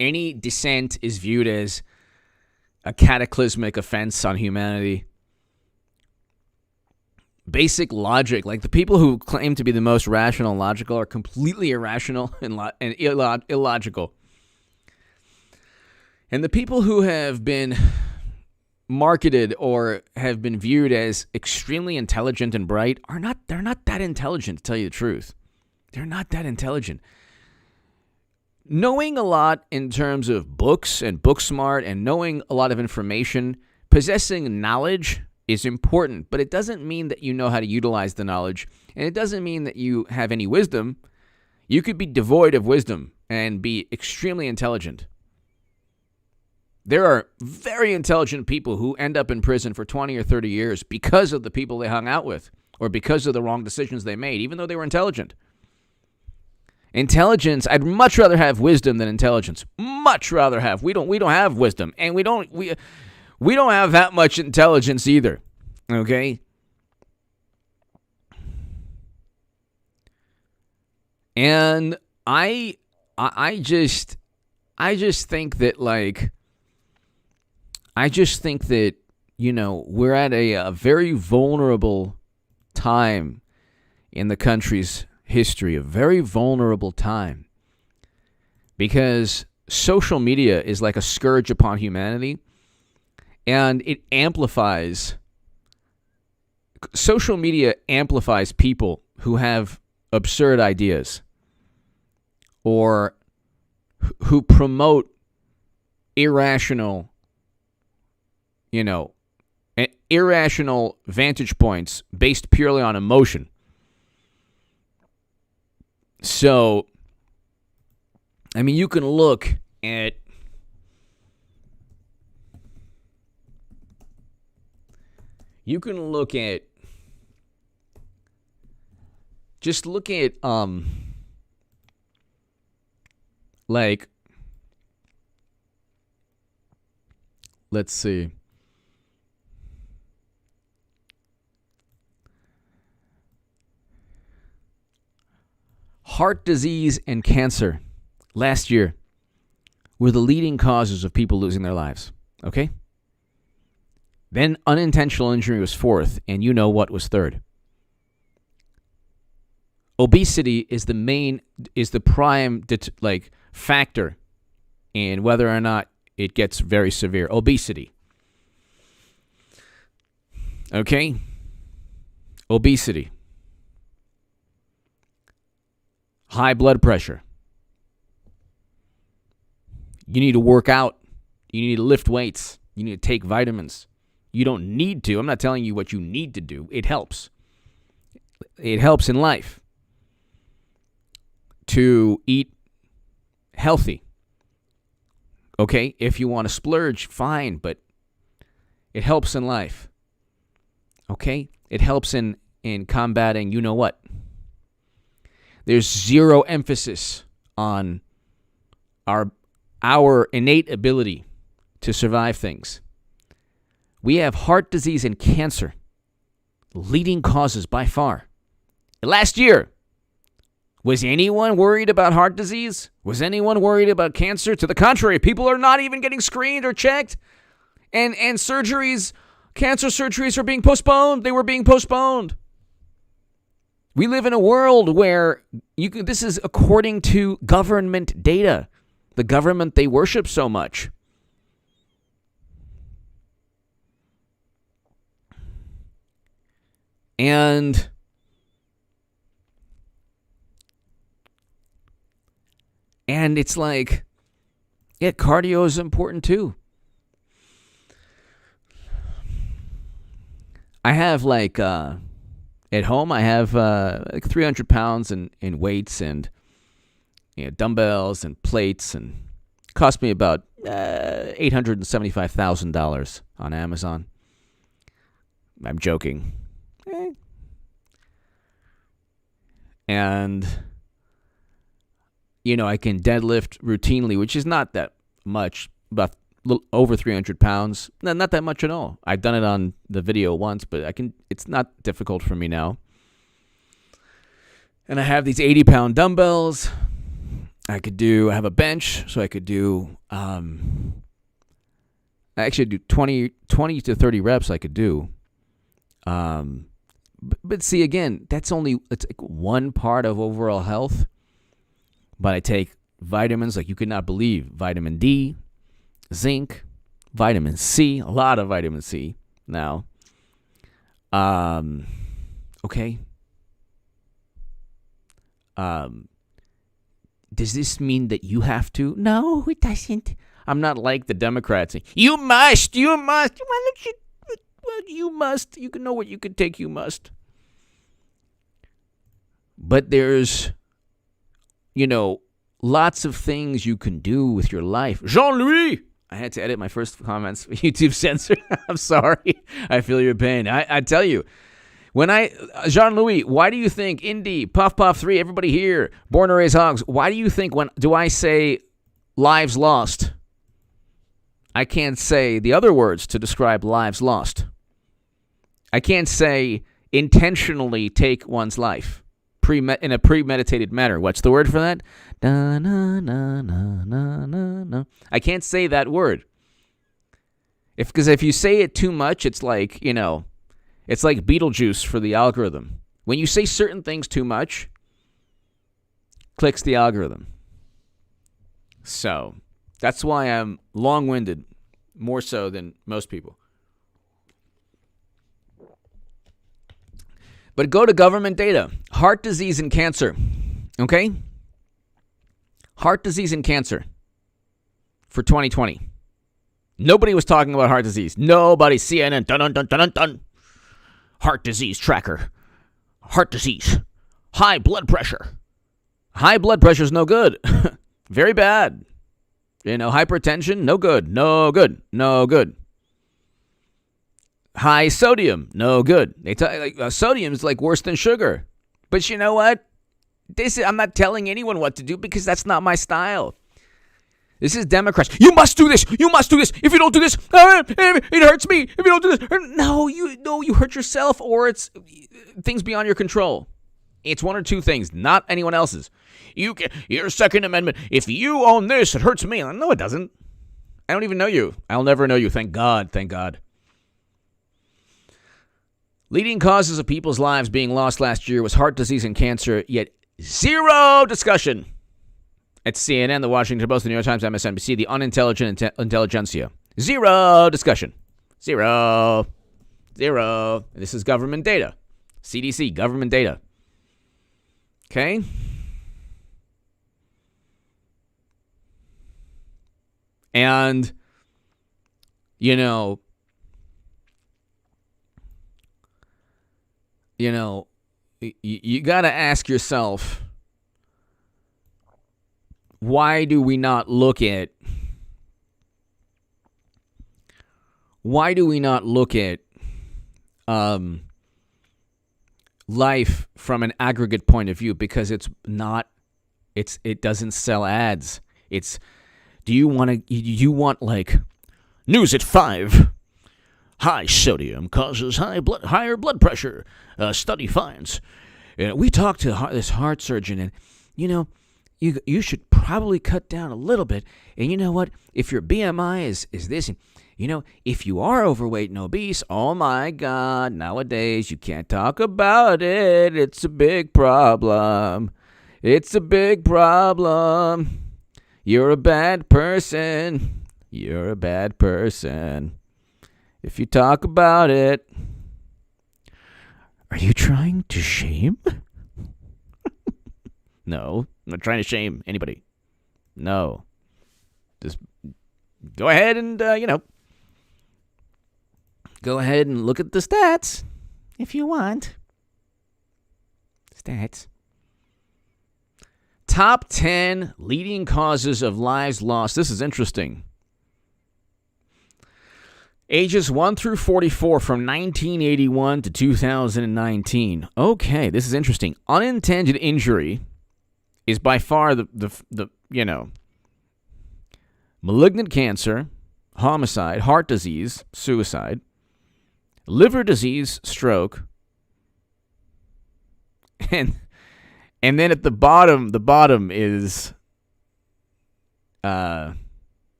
Any dissent is viewed as a cataclysmic offense on humanity. Basic logic, like the people who claim to be the most rational and logical are completely irrational and illogical. And the people who have been marketed or have been viewed as extremely intelligent and bright they're not that intelligent, to tell you the truth. They're not that intelligent. Knowing a lot in terms of books and book smart and knowing a lot of information, possessing knowledge is important, but it doesn't mean that you know how to utilize the knowledge, and it doesn't mean that you have any wisdom. You could be devoid of wisdom and be extremely intelligent. There are very intelligent people who end up in prison for 20 or 30 years because of the people they hung out with or because of the wrong decisions they made, even though they were intelligent. Intelligence, I'd much rather have wisdom than intelligence. Much rather have. We don't have wisdom, and we don't have that much intelligence either. Okay? And I just think that we're at a very vulnerable time in the country's history, a very vulnerable time, because social media is like a scourge upon humanity, and social media amplifies people who have absurd ideas or who promote irrational vantage points based purely on emotion. So, I mean, you can look at let's see. Heart disease and cancer last year were the leading causes of people losing their lives. Okay? Then unintentional injury was fourth, and you know what was third. Obesity is the prime factor in whether or not it gets very severe. Obesity. Okay? Obesity. High blood pressure. You need to work out. You need to lift weights. You need to take vitamins. You don't need to. I'm not telling you what you need to do. It helps. It helps in life to eat healthy. Okay? If you want to splurge, fine, but it helps in life. Okay? It helps in combating you know what. There's zero emphasis on our innate ability to survive things. We have heart disease and cancer, leading causes by far. Last year, was anyone worried about heart disease? Was anyone worried about cancer? To the contrary, people are not even getting screened or checked. And surgeries, cancer surgeries are being postponed. They were being postponed. We live in a world where this is according to government data. The government they worship so much. And it's like, yeah, cardio is important too. I have at home, I have 300 pounds in weights and dumbbells and plates, and it cost me about $875,000 on Amazon. I'm joking. And, I can deadlift routinely, which is not that much, about a little over 300 pounds. No, not that much at all. I've done it on the video once, but it's not difficult for me now. And I have these 80-pound dumbbells. I have a bench, so I could do, I actually do 20 to 30 reps I could do. But see, again, it's like one part of overall health. But I take vitamins like you could not believe. Vitamin D, zinc, vitamin C, a lot of vitamin C now. Okay. Does this mean that you have to? No, it doesn't. I'm not like the Democrats saying, you must. Why don't you? Well, you must. You can know what you could take. You must. But there's, lots of things you can do with your life. Jean-Louis! I had to edit my first comments. YouTube censored. I'm sorry. I feel your pain. I tell you, Jean-Louis, why do you think Indy, Puff Puff 3, everybody here, Born to Raise Hogs, why do you think do I say lives lost, I can't say the other words to describe lives lost? I can't say intentionally take one's life in a premeditated manner. What's the word for that? Da, na, na, na, na, na, na. I can't say that word. Because if you say it too much, it's like, it's like Beetlejuice for the algorithm. When you say certain things too much, clicks the algorithm. So that's why I'm long-winded, more so than most people. But go to government data. Heart disease and cancer. Okay? Heart disease and cancer for 2020. Nobody was talking about heart disease. Nobody. CNN. Dun, dun, dun, dun, dun. Heart disease tracker. Heart disease. High blood pressure. High blood pressure is no good. Very bad. Hypertension, no good. No good. No good. High sodium, no good. They sodium is like worse than sugar. But you know what? I'm not telling anyone what to do because that's not my style. This is Democrats. You must do this. You must do this. If you don't do this, it hurts me. If you don't do this, no, you hurt yourself, or it's things beyond your control. It's one or two things, not anyone else's. Your Second Amendment. If you own this, it hurts me. No, it doesn't. I don't even know you. I'll never know you. Thank God. Thank God. Leading causes of people's lives being lost last year was heart disease and cancer, yet zero discussion at CNN, the Washington Post, the New York Times, MSNBC, the unintelligent intelligentsia. Zero discussion. Zero. This is government data. CDC, government data. Okay? And, you know, you got to ask yourself, why do we not look at life from an aggregate point of view? Because it doesn't sell ads. Do you want like news at 5? High sodium causes higher blood pressure. Study finds. We talked to this heart surgeon, and you should probably cut down a little bit. And you know what? If your BMI is this, if you are overweight and obese, oh my God, nowadays you can't talk about it. It's a big problem. It's a big problem. You're a bad person. You're a bad person. If you talk about it. Are you trying to shame? No, I'm not trying to shame anybody. No. Just go ahead and, go ahead and look at the stats if you want. Stats. Top 10 leading causes of lives lost. This is interesting. Ages 1 through 44 from 1981 to 2019. Okay, this is interesting. Unintended injury is by far the malignant cancer, homicide, heart disease, suicide, liver disease, stroke, and then at the bottom is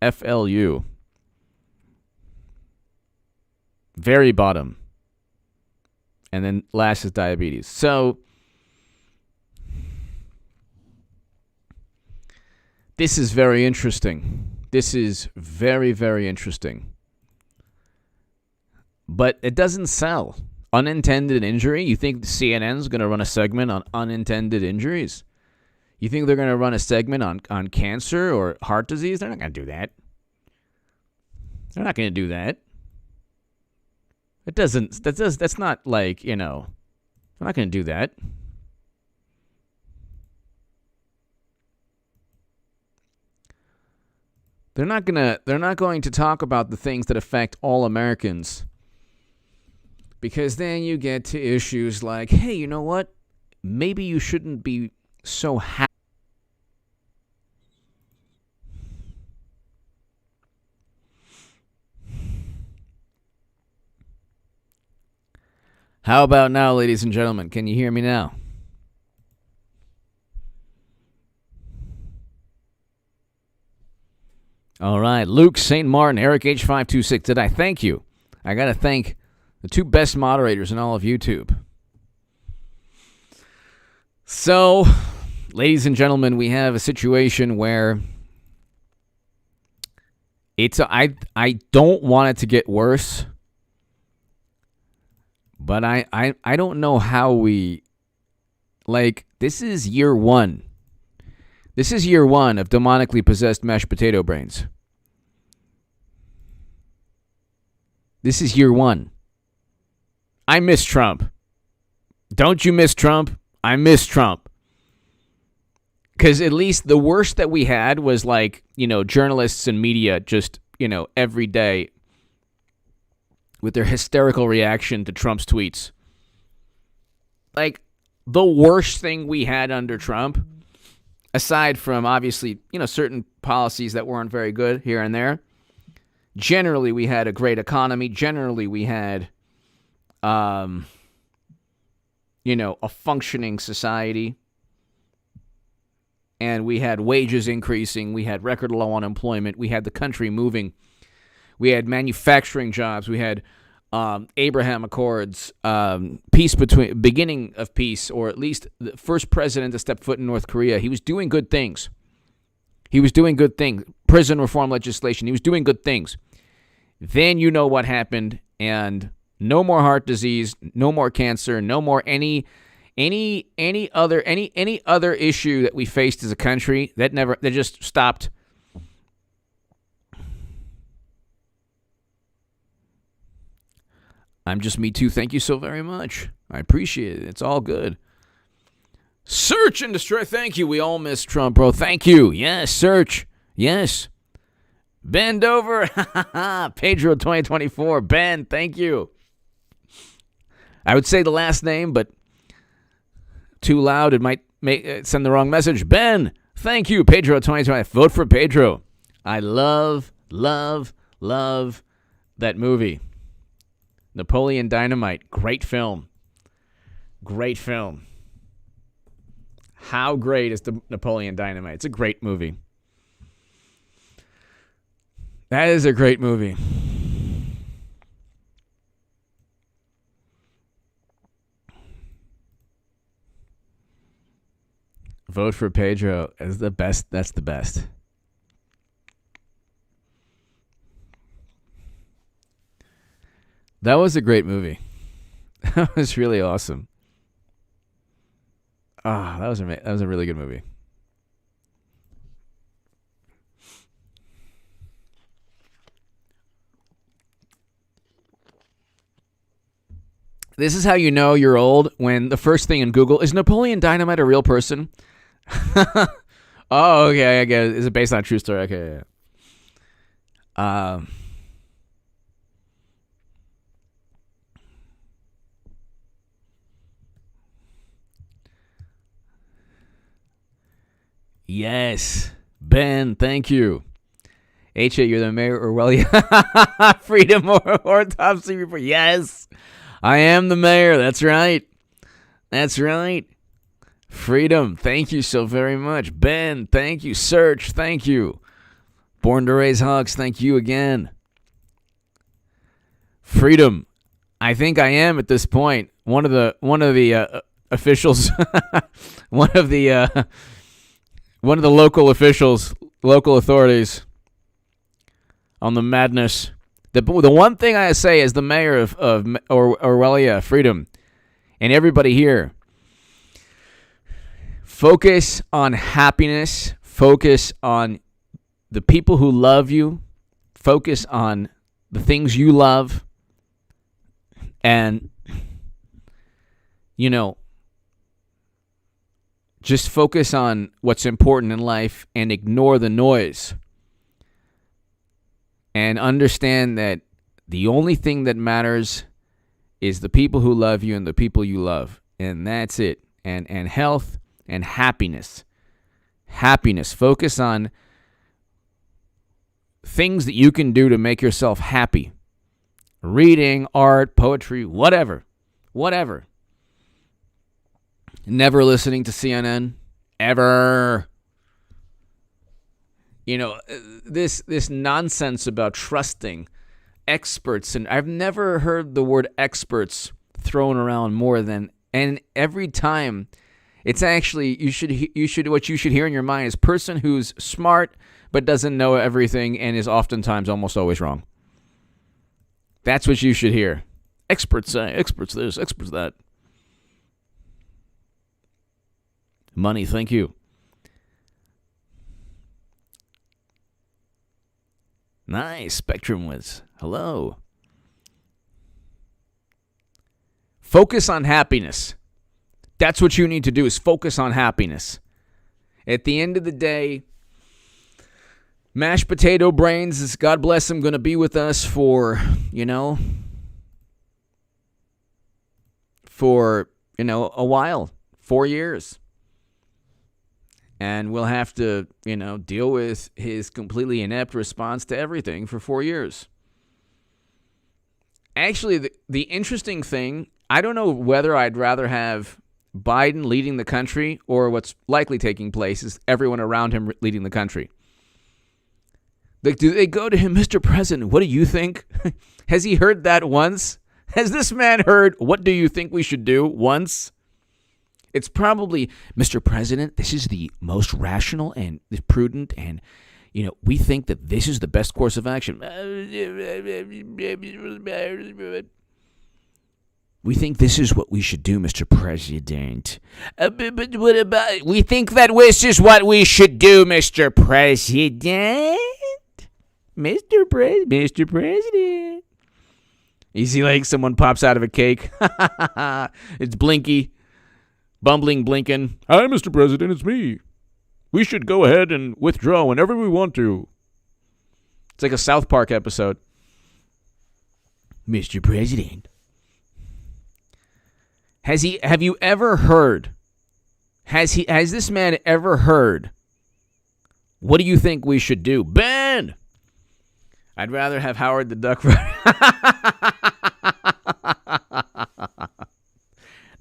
FLU. Very bottom. And then last is diabetes. So this is very interesting. This is very, very interesting. But it doesn't sell. Unintended injury? You think CNN's going to run a segment on unintended injuries? You think they're going to run a segment on cancer or heart disease? They're not going to do that. They're not going to do that. That's not like, they're not going to do that. They're not going to talk about the things that affect all Americans. Because then you get to issues like, hey, you know what? Maybe you shouldn't be so happy. How about now, ladies and gentlemen? Can you hear me now? All right. Luke, St. Martin, Eric H526. Did I thank you? I got to thank the two best moderators in all of YouTube. So, ladies and gentlemen, we have a situation where I don't want it to get worse. But I don't know how this is year one. This is year one of demonically possessed mashed potato brains. This is year one. I miss Trump. Don't you miss Trump? I miss Trump. Because at least the worst that we had was journalists and media just, every day with their hysterical reaction to Trump's tweets. The worst thing we had under Trump, aside from obviously, certain policies that weren't very good here and there, generally we had a great economy. Generally we had, a functioning society. And we had wages increasing. We had record low unemployment. We had the country moving. We had manufacturing jobs. We had Abraham Accords, beginning of peace, or at least the first president to step foot in North Korea. He was doing good things. Prison reform legislation. He was doing good things. Then you know what happened, and no more heart disease, no more cancer, no more any other issue that we faced as a country. That just stopped. I'm just me too. Thank you so very much. I appreciate it. It's all good. Search and destroy. Thank you. We all miss Trump, bro. Thank you. Yes, search. Yes. Bend over. Pedro 2024. Ben, thank you. I would say the last name, but too loud, it might send the wrong message. Ben, thank you. Pedro 2020. Vote for Pedro. I love that movie. Napoleon Dynamite. Great film. Great film. How great is the Napoleon Dynamite? It's a great movie. That is a great movie. Vote for Pedro as the best. That's the best. That was a great movie. That was really awesome. That was a really good movie. This is how you know you're old when the first thing in Google is Napoleon Dynamite a real person? Oh, okay, I get it. Is it based on a true story? Okay, yeah. Yes. Ben, thank you. H.A., you're the mayor, Orwellia. Freedom or autopsy report. Yes. I am the mayor. That's right. That's right. Freedom, thank you so very much. Ben, thank you. Search, thank you. Born to Raise Hawks, thank you again. Freedom, I think I am at this point one of the officials, one of the local officials, local authorities on the madness. The one thing I say as the mayor of Orwellia, Freedom, and everybody here, focus on happiness, focus on the people who love you, focus on the things you love, and, just focus on what's important in life and ignore the noise. And understand that the only thing that matters is the people who love you and the people you love. And that's it. And health and happiness. Happiness. Focus on things that you can do to make yourself happy. Reading, art, poetry, whatever. Whatever. Never listening to CNN. Ever. This nonsense about trusting experts, and I've never heard the word experts thrown around more than, and every time it's actually, what you should hear in your mind is person who's smart but doesn't know everything and is oftentimes almost always wrong. That's what you should hear. Experts say, experts this, experts that. Money, thank you. Nice. Spectrum was. Hello. Focus on happiness. That's what you need to do, is focus on happiness. At the end of the day, mashed potato brains is, God bless him, going to be with us for a while, 4 years. And we'll have to, deal with his completely inept response to everything for 4 years. Actually, the interesting thing, I don't know whether I'd rather have Biden leading the country or what's likely taking place is everyone around him leading the country. Like, do they go to him, Mr. President, what do you think? Has he heard that once? Has this man heard, what do you think we should do once? It's probably, Mr. President, this is the most rational and prudent, and, we think that this is the best course of action. We think this is what we should do, Mr. President. But what about, we think that this is what we should do, Mr. President. Mr. President. You see, like, someone pops out of a cake. It's Blinky. Bumbling Blinken. Hi, Mr. President, it's me. We should go ahead and withdraw whenever we want to. It's like a South Park episode. Mr. President. Have you ever heard? Has this man ever heard? What do you think we should do? Ben! I'd rather have Howard the Duck.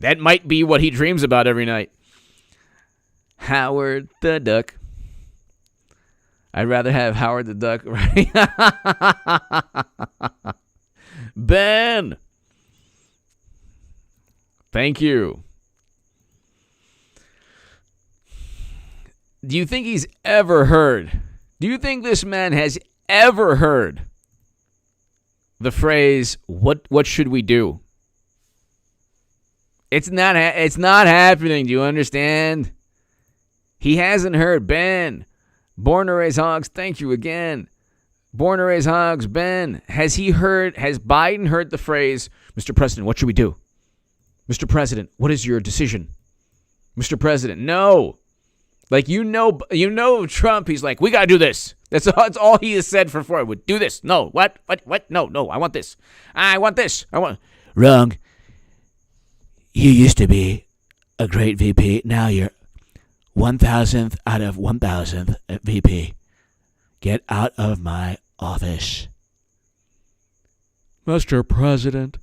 That might be what he dreams about every night. Howard the Duck. I'd rather have Howard the Duck. Ben! Thank you. Do you think he's ever heard? Do you think this man has ever heard the phrase, what should we do? It's not happening. Do you understand? He hasn't heard. Ben. Born to raise hogs. Thank you again. Born to raise hogs. Ben. Has Biden heard the phrase, Mr. President, what should we do? Mr. President, what is your decision? Mr. President, no. Like, you know Trump, he's like, we got to do this. That's all he has said for 4 years. Do this. No. What? No, I want this. I want this. Wrong. You used to be a great VP. Now you're 1,000th out of 1,000th VP. Get out of my office. Mr. President,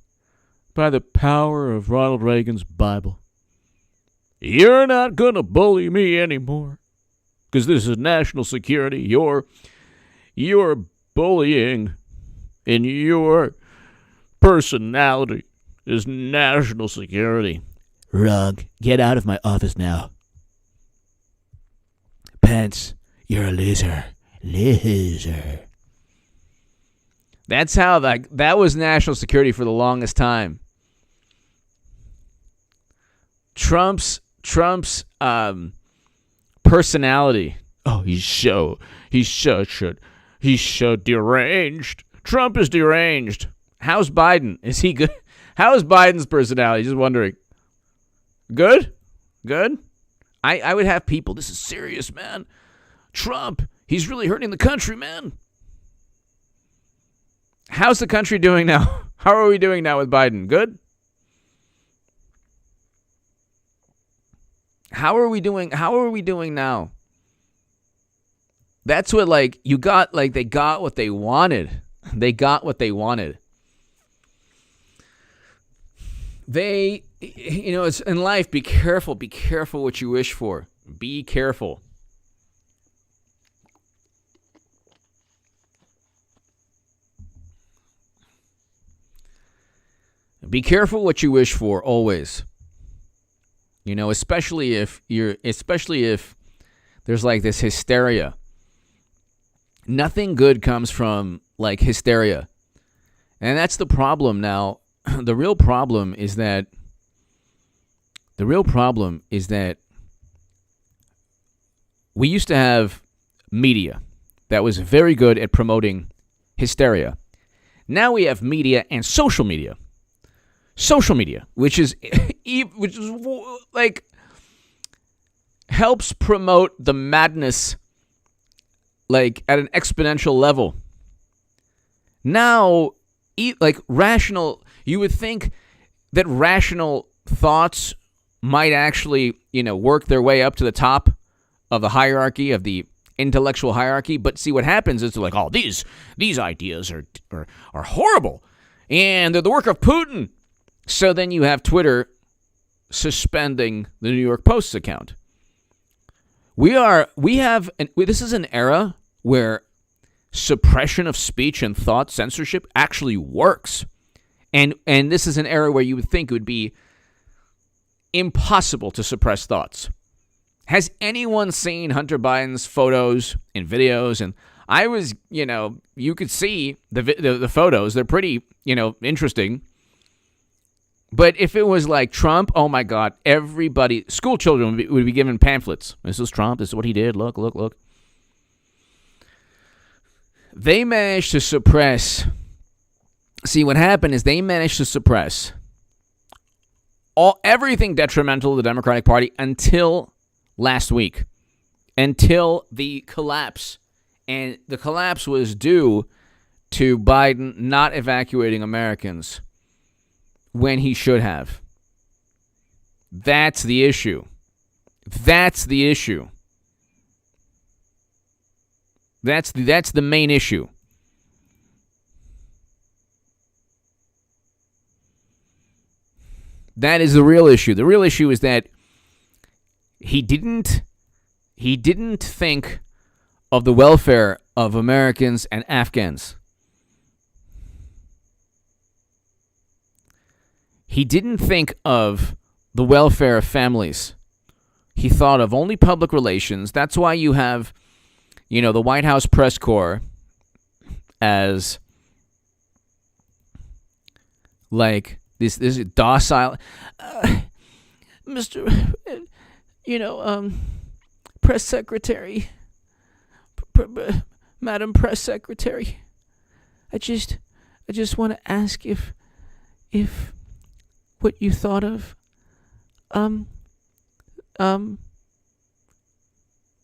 by the power of Ronald Reagan's Bible, you're not going to bully me anymore. Because this is national security. Your bullying in your personality is national security. Wrong. Get out of my office now. Pence, you're a loser. Loser. That's how that was national security for the longest time. Trump's personality. Oh, he's so deranged. Trump is deranged. How's Biden? Is he good? How is Biden's personality? Just wondering. Good? I would have people. This is serious, man. Trump, he's really hurting the country, man. How's the country doing now? How are we doing now with Biden? Good? How are we doing now? That's what, like, you got, like, they got what they wanted. They got what they wanted. They, it's in life, be careful what you wish for. Be careful. Be careful what you wish for, always. Especially if there's like this hysteria. Nothing good comes from like hysteria. And that's the problem now. The real problem is that we used to have media that was very good at promoting hysteria. Now we have media and social media. Social media, which is like helps promote the madness like at an exponential level. Now, like rational, you would think that rational thoughts might actually, work their way up to the top of the hierarchy, of the intellectual hierarchy. But see, what happens is they're like, oh, these ideas are horrible, and they're the work of Putin. So then you have Twitter suspending the New York Post's account. This is an era where suppression of speech and thought censorship actually works. And this is an era where you would think it would be impossible to suppress thoughts. Has anyone seen Hunter Biden's photos and videos? And I was, you could see the photos. They're pretty, interesting. But if it was like Trump, oh my God, everybody, school children would be given pamphlets. This is Trump. This is what he did. Look. They managed to suppress See, what happened is they managed to suppress everything detrimental to the Democratic Party until last week, until the collapse. And the collapse was due to Biden not evacuating Americans when he should have. That's the issue. That's the issue. That's the main issue. That is the real issue. The real issue is that he didn't think of the welfare of Americans and Afghans. He didn't think of the welfare of families. He thought of only public relations. That's why you have, the White House press corps as like this docile, Mr. Press Secretary, Madam Press Secretary. I just want to ask if what you thought of, and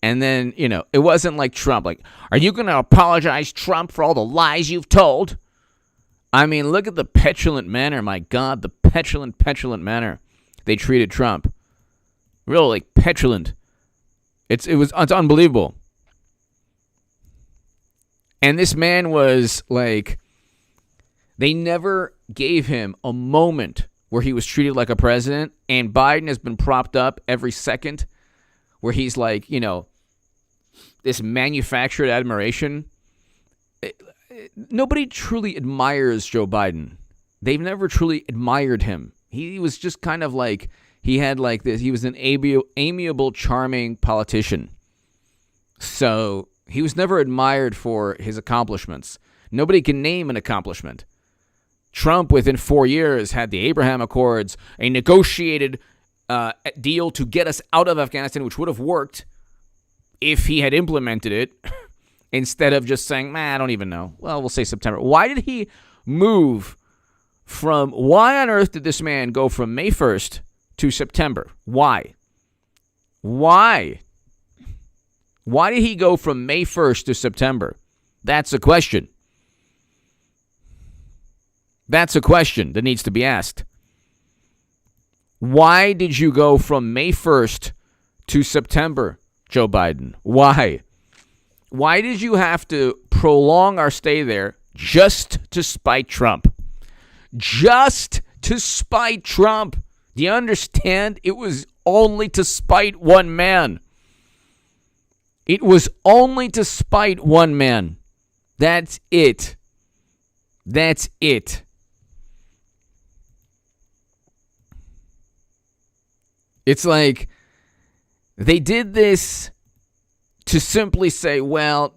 then, it wasn't like Trump. Like, are you going to apologize, Trump, for all the lies you've told? I mean, look at the petulant manner. My God, the petulant manner they treated Trump. Really petulant. It's unbelievable. And this man was like, they never gave him a moment where he was treated like a president, and Biden has been propped up every second where he's like, this manufactured admiration. Nobody truly admires Joe Biden. They've never truly admired him. He was just kind of like, he had like this, he was an amiable, charming politician. So he was never admired for his accomplishments. Nobody can name an accomplishment. Trump, within 4 years, had the Abraham Accords, a negotiated deal to get us out of Afghanistan, which would have worked if he had implemented it, instead of just saying, I don't even know. Well, we'll say September. Why did he move why on earth did this man go from May 1st to September? Why? Why did he go from May 1st to September? That's a question. That's a question that needs to be asked. Why did you go from May 1st to September, Joe Biden? Why? Why did you have to prolong our stay there just to spite Trump? Just to spite Trump. Do you understand? It was only to spite one man. It was only to spite one man. That's it. That's it. It's like they did this to simply say, well,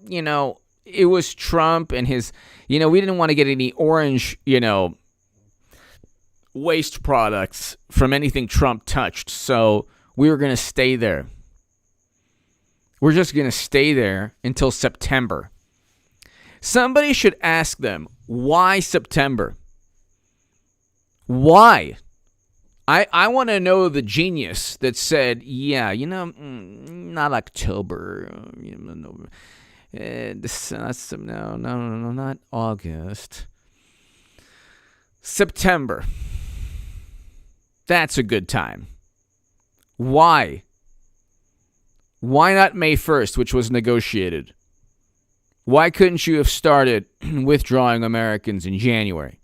it was Trump and his, we didn't want to get any orange, waste products from anything Trump touched. So we were going to stay there. We're just going to stay there until September. Somebody should ask them, why September? Why? I want to know the genius that said, not October. No, not August. September. That's a good time. Why? Why not May 1st, which was negotiated? Why couldn't you have started withdrawing Americans in January?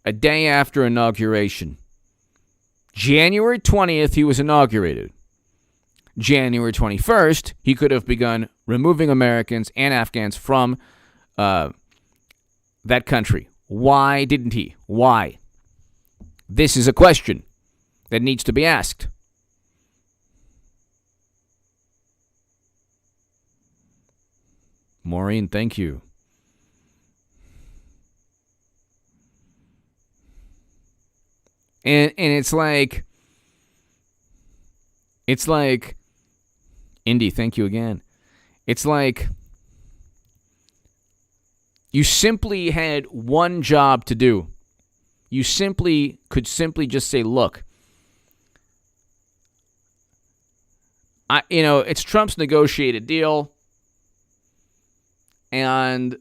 A day after inauguration. January 20th, he was inaugurated. January 21st, he could have begun removing Americans and Afghans from that country. Why didn't he? Why? This is a question that needs to be asked. Maureen, thank you. And it's like, Indy, thank you again. It's like, You simply had one job to do. You could just say, look, it's Trump's negotiated deal, and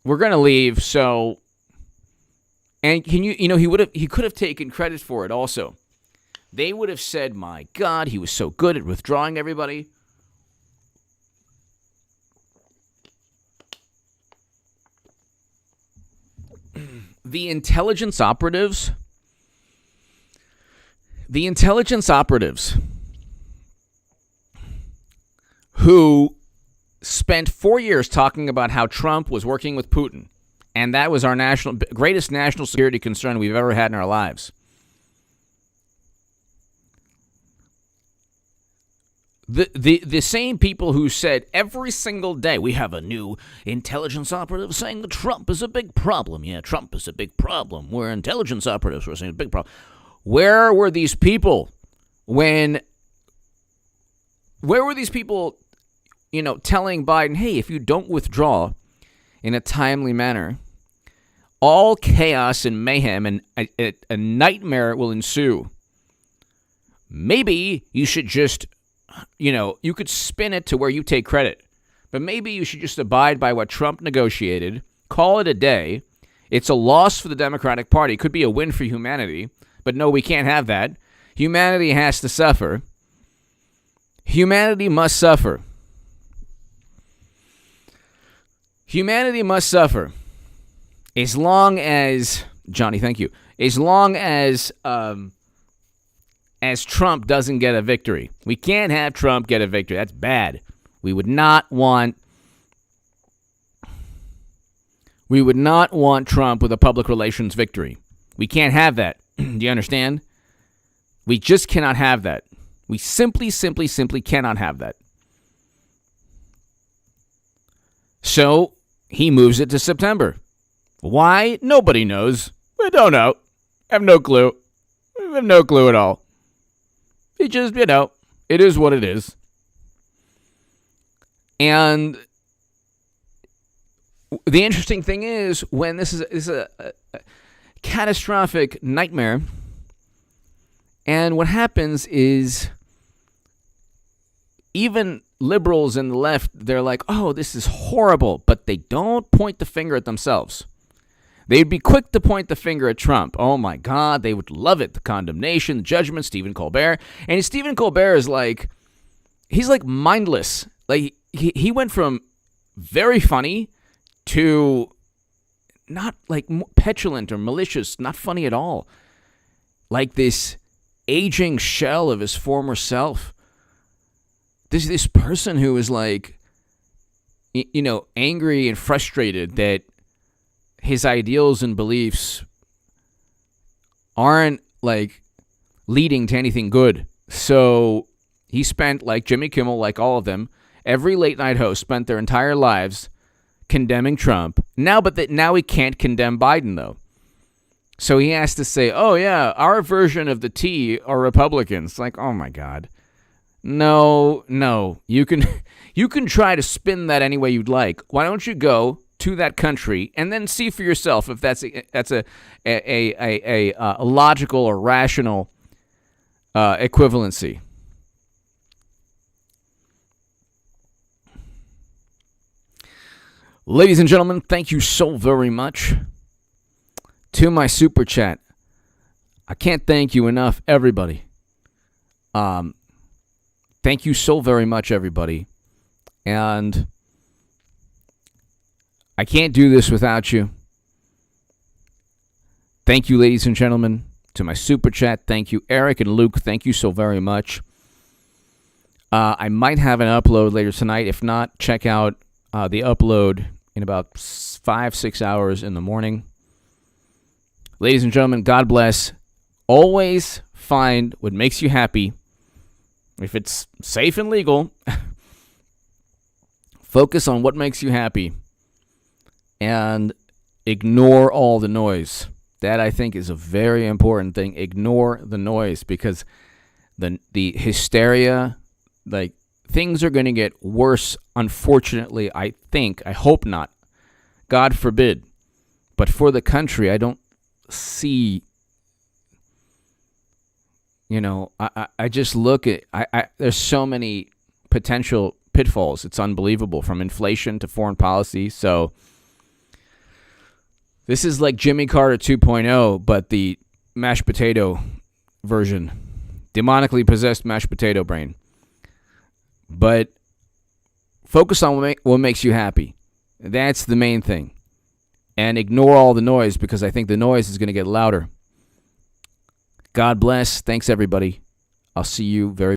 we're going to leave. So, and he could have taken credit for it also. They would have said, my God, he was so good at withdrawing everybody. The intelligence operatives who spent 4 years talking about how Trump was working with Putin, and that was our greatest national security concern we've ever had in our lives. The same people who said every single day, we have a new intelligence operative saying that Trump is a big problem. Yeah, Trump is a big problem. We're intelligence operatives. We're saying a big problem. Where were these people telling Biden, hey, if you don't withdraw in a timely manner, all chaos and mayhem and a nightmare will ensue. Maybe you should just, you could spin it to where you take credit, but maybe you should just abide by what Trump negotiated, call it a day. It's a loss for the Democratic Party. It could be a win for humanity, but no, we can't have that. Humanity has to suffer. Humanity must suffer. Humanity must suffer as long as, Johnny, thank you, as long as Trump doesn't get a victory. We can't have Trump get a victory. That's bad. We would not want Trump with a public relations victory. We can't have that. Do you understand? We just cannot have that. We simply cannot have that. So he moves it to September. Why? Nobody knows. We don't know. I have no clue. I have no clue at all. It just, it is what it is. And the interesting thing is, when this is a catastrophic nightmare, and what happens is even liberals and the left, they're like, oh, this is horrible, but they don't point the finger at themselves. They'd be quick to point the finger at Trump. Oh, my God, they would love it. The condemnation, the judgment, Stephen Colbert. And Stephen Colbert is like, he's like mindless. Like, he went from very funny to not like petulant or malicious, not funny at all. Like this aging shell of his former self. This person who is like, angry and frustrated that his ideals and beliefs aren't like leading to anything good. So he spent, like Jimmy Kimmel, like all of them, every late night host spent their entire lives condemning Trump. Now he can't condemn Biden though. So he has to say, oh yeah, our version of the T are Republicans. Like, oh my God. No. You can try to spin that any way you'd like. Why don't you go to that country and then see for yourself if that's a logical or rational equivalency. Ladies and gentlemen, thank you so very much to my super chat. I can't thank you enough, everybody. Thank you so very much, everybody. And I can't do this without you. Thank you, ladies and gentlemen, to my super chat. Thank you, Eric and Luke. Thank you so very much. I might have an upload later tonight. If not, check out the upload in about 5-6 hours in the morning. Ladies and gentlemen, God bless. Always find what makes you happy. If it's safe and legal, focus on what makes you happy and ignore all the noise. That, I think, is a very important thing. Ignore the noise, because the hysteria, like, things are going to get worse, unfortunately, I hope not. God forbid. But for the country, I don't see, I just look at, there's so many potential pitfalls. It's unbelievable, from inflation to foreign policy. So this is like Jimmy Carter 2.0, but the mashed potato version. Demonically possessed mashed potato brain. But focus on what makes you happy. That's the main thing. And ignore all the noise, because I think the noise is going to get louder. God bless. Thanks, everybody. I'll see you very